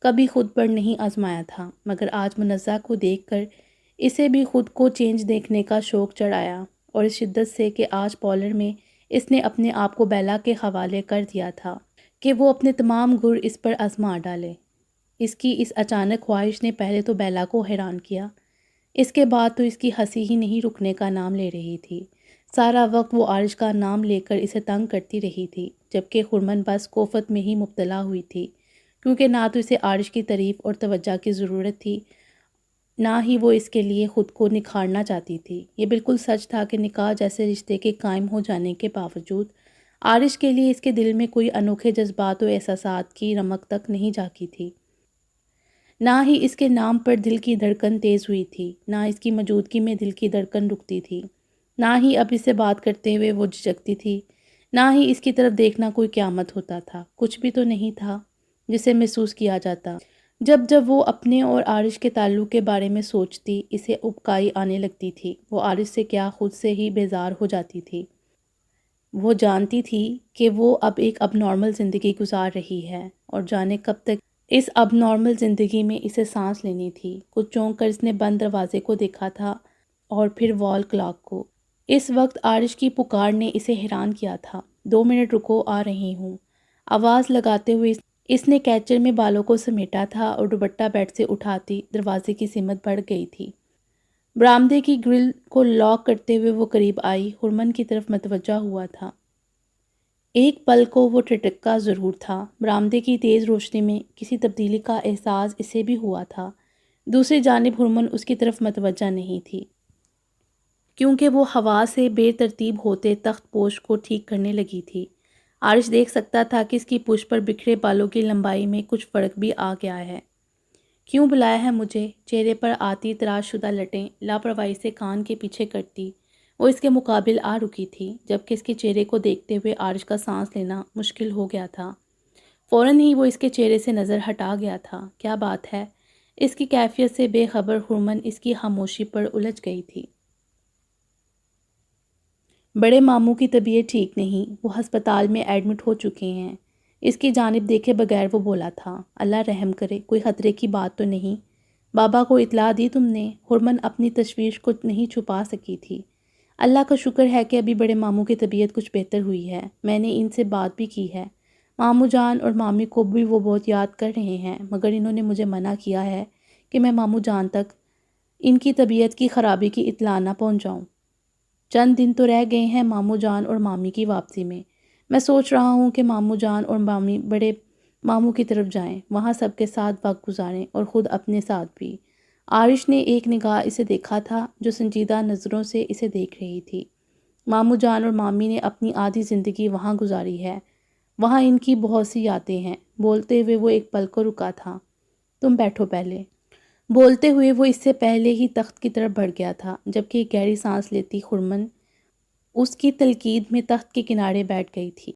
کبھی خود پر نہیں آزمایا تھا، مگر آج منزہ کو دیکھ کر اسے بھی خود کو چینج دیکھنے کا شوق چڑھ آیا، اور اس شدت سے کہ آج پارلر میں اس نے اپنے آپ کو بیلا کے حوالے کر دیا تھا کہ وہ اپنے تمام گر اس پر آزما ڈالے۔ اس کی اس اچانک خواہش نے پہلے تو بیلا کو حیران کیا، اس کے بعد تو اس کی ہنسی ہی نہیں رکنے کا نام لے رہی تھی۔ سارا وقت وہ عارش کا نام لے کر اسے تنگ کرتی رہی تھی، جبکہ خرمن بس کوفت میں ہی مبتلا ہوئی تھی، کیونکہ نہ تو اسے عارش کی تعریف اور توجہ کی ضرورت تھی، نہ ہی وہ اس کے لیے خود کو نکھارنا چاہتی تھی۔ یہ بالکل سچ تھا کہ نکاح جیسے رشتے کے قائم ہو جانے کے باوجود عارش کے لیے اس کے دل میں کوئی انوکھے جذبات و احساسات کی رمق تک نہیں جاگی تھی۔ نہ ہی اس کے نام پر دل کی دھڑکن تیز ہوئی تھی، نہ اس کی موجودگی میں دل کی دھڑکن رکتی تھی، نہ ہی اب اس سے بات کرتے ہوئے وہ جھجکتی تھی، نہ ہی اس کی طرف دیکھنا کوئی قیامت ہوتا تھا۔ کچھ بھی تو نہیں تھا جسے محسوس کیا جاتا۔ جب جب وہ اپنے اور عارش کے تعلق کے بارے میں سوچتی، اسے ابکائی آنے لگتی تھی۔ وہ عارش سے کیا خود سے ہی بیزار ہو جاتی تھی۔ وہ جانتی تھی کہ وہ اب ایک اب نارمل زندگی گزار رہی ہے، اور جانے کب تک اس اب نارمل زندگی میں اسے سانس لینی تھی۔ کچھ چونک کر اس نے بند دروازے کو دیکھا تھا اور پھر وال کلاک کو۔ اس وقت عارش کی پکار نے اسے حیران کیا تھا۔ 2 منٹ رکو، آ رہی ہوں، آواز لگاتے ہوئے اس نے کیچر میں بالوں کو سمیٹا تھا اور دوپٹہ بیڈ سے اٹھاتی دروازے کی سمت بڑھ گئی تھی۔ برآمدے کی گرل کو لاک کرتے ہوئے وہ قریب آئی، خرمن کی طرف متوجہ ہوا تھا۔ ایک پل کو وہ ٹھٹکا ضرور تھا، برآمدے کی تیز روشنی میں کسی تبدیلی کا احساس اسے بھی ہوا تھا۔ دوسری جانب ہرمن اس کی طرف متوجہ نہیں تھی، کیونکہ وہ ہوا سے بے ترتیب ہوتے تخت پوش کو ٹھیک کرنے لگی تھی۔ عارش دیکھ سکتا تھا کہ اس کی پشت پر بکھرے بالوں کی لمبائی میں کچھ فرق بھی آ گیا ہے۔ کیوں بلایا ہے مجھے؟ چہرے پر آتی تراش شدہ لٹیں لاپرواہی سے کان کے پیچھے کرتی وہ اس کے مقابل آ رکی تھی، جبکہ اس کے چہرے کو دیکھتے ہوئے عارش کا سانس لینا مشکل ہو گیا تھا۔ فوراً ہی وہ اس کے چہرے سے نظر ہٹا گیا تھا۔ کیا بات ہے؟ اس کی کیفیت سے بے خبر ہرمن اس کی خاموشی پر الجھ گئی تھی۔ بڑے ماموں کی طبیعت ٹھیک نہیں، وہ ہسپتال میں ایڈمٹ ہو چکے ہیں۔ اس کی جانب دیکھے بغیر وہ بولا تھا۔ اللہ رحم کرے، کوئی خطرے کی بات تو نہیں؟ بابا کو اطلاع دی تم نے؟ ہرمن اپنی تشویش کو نہیں چھپا سکی تھی۔ اللہ کا شکر ہے کہ ابھی بڑے ماموں کی طبیعت کچھ بہتر ہوئی ہے، میں نے ان سے بات بھی کی ہے۔ ماموں جان اور مامی کو بھی وہ بہت یاد کر رہے ہیں، مگر انہوں نے مجھے منع کیا ہے کہ میں ماموں جان تک ان کی طبیعت کی خرابی کی اطلاع نہ پہنچاؤں۔ چند دن تو رہ گئے ہیں ماموں جان اور مامی کی واپسی میں سوچ رہا ہوں کہ ماموں جان اور مامی بڑے ماموں کی طرف جائیں، وہاں سب کے ساتھ وقت گزاریں اور خود اپنے ساتھ بھی۔ عارش نے ایک نگاہ اسے دیکھا تھا، جو سنجیدہ نظروں سے اسے دیکھ رہی تھی۔ ماموں جان اور مامی نے اپنی آدھی زندگی وہاں گزاری ہے، وہاں ان کی بہت سی یادیں ہیں۔ بولتے ہوئے وہ ایک پل کو رکا تھا۔ تم بیٹھو پہلے۔ بولتے ہوئے وہ اس سے پہلے ہی تخت کی طرف بڑھ گیا تھا، جبکہ ایک گہری سانس لیتی خرمن اس کی تلقین میں تخت کے کنارے بیٹھ گئی تھی۔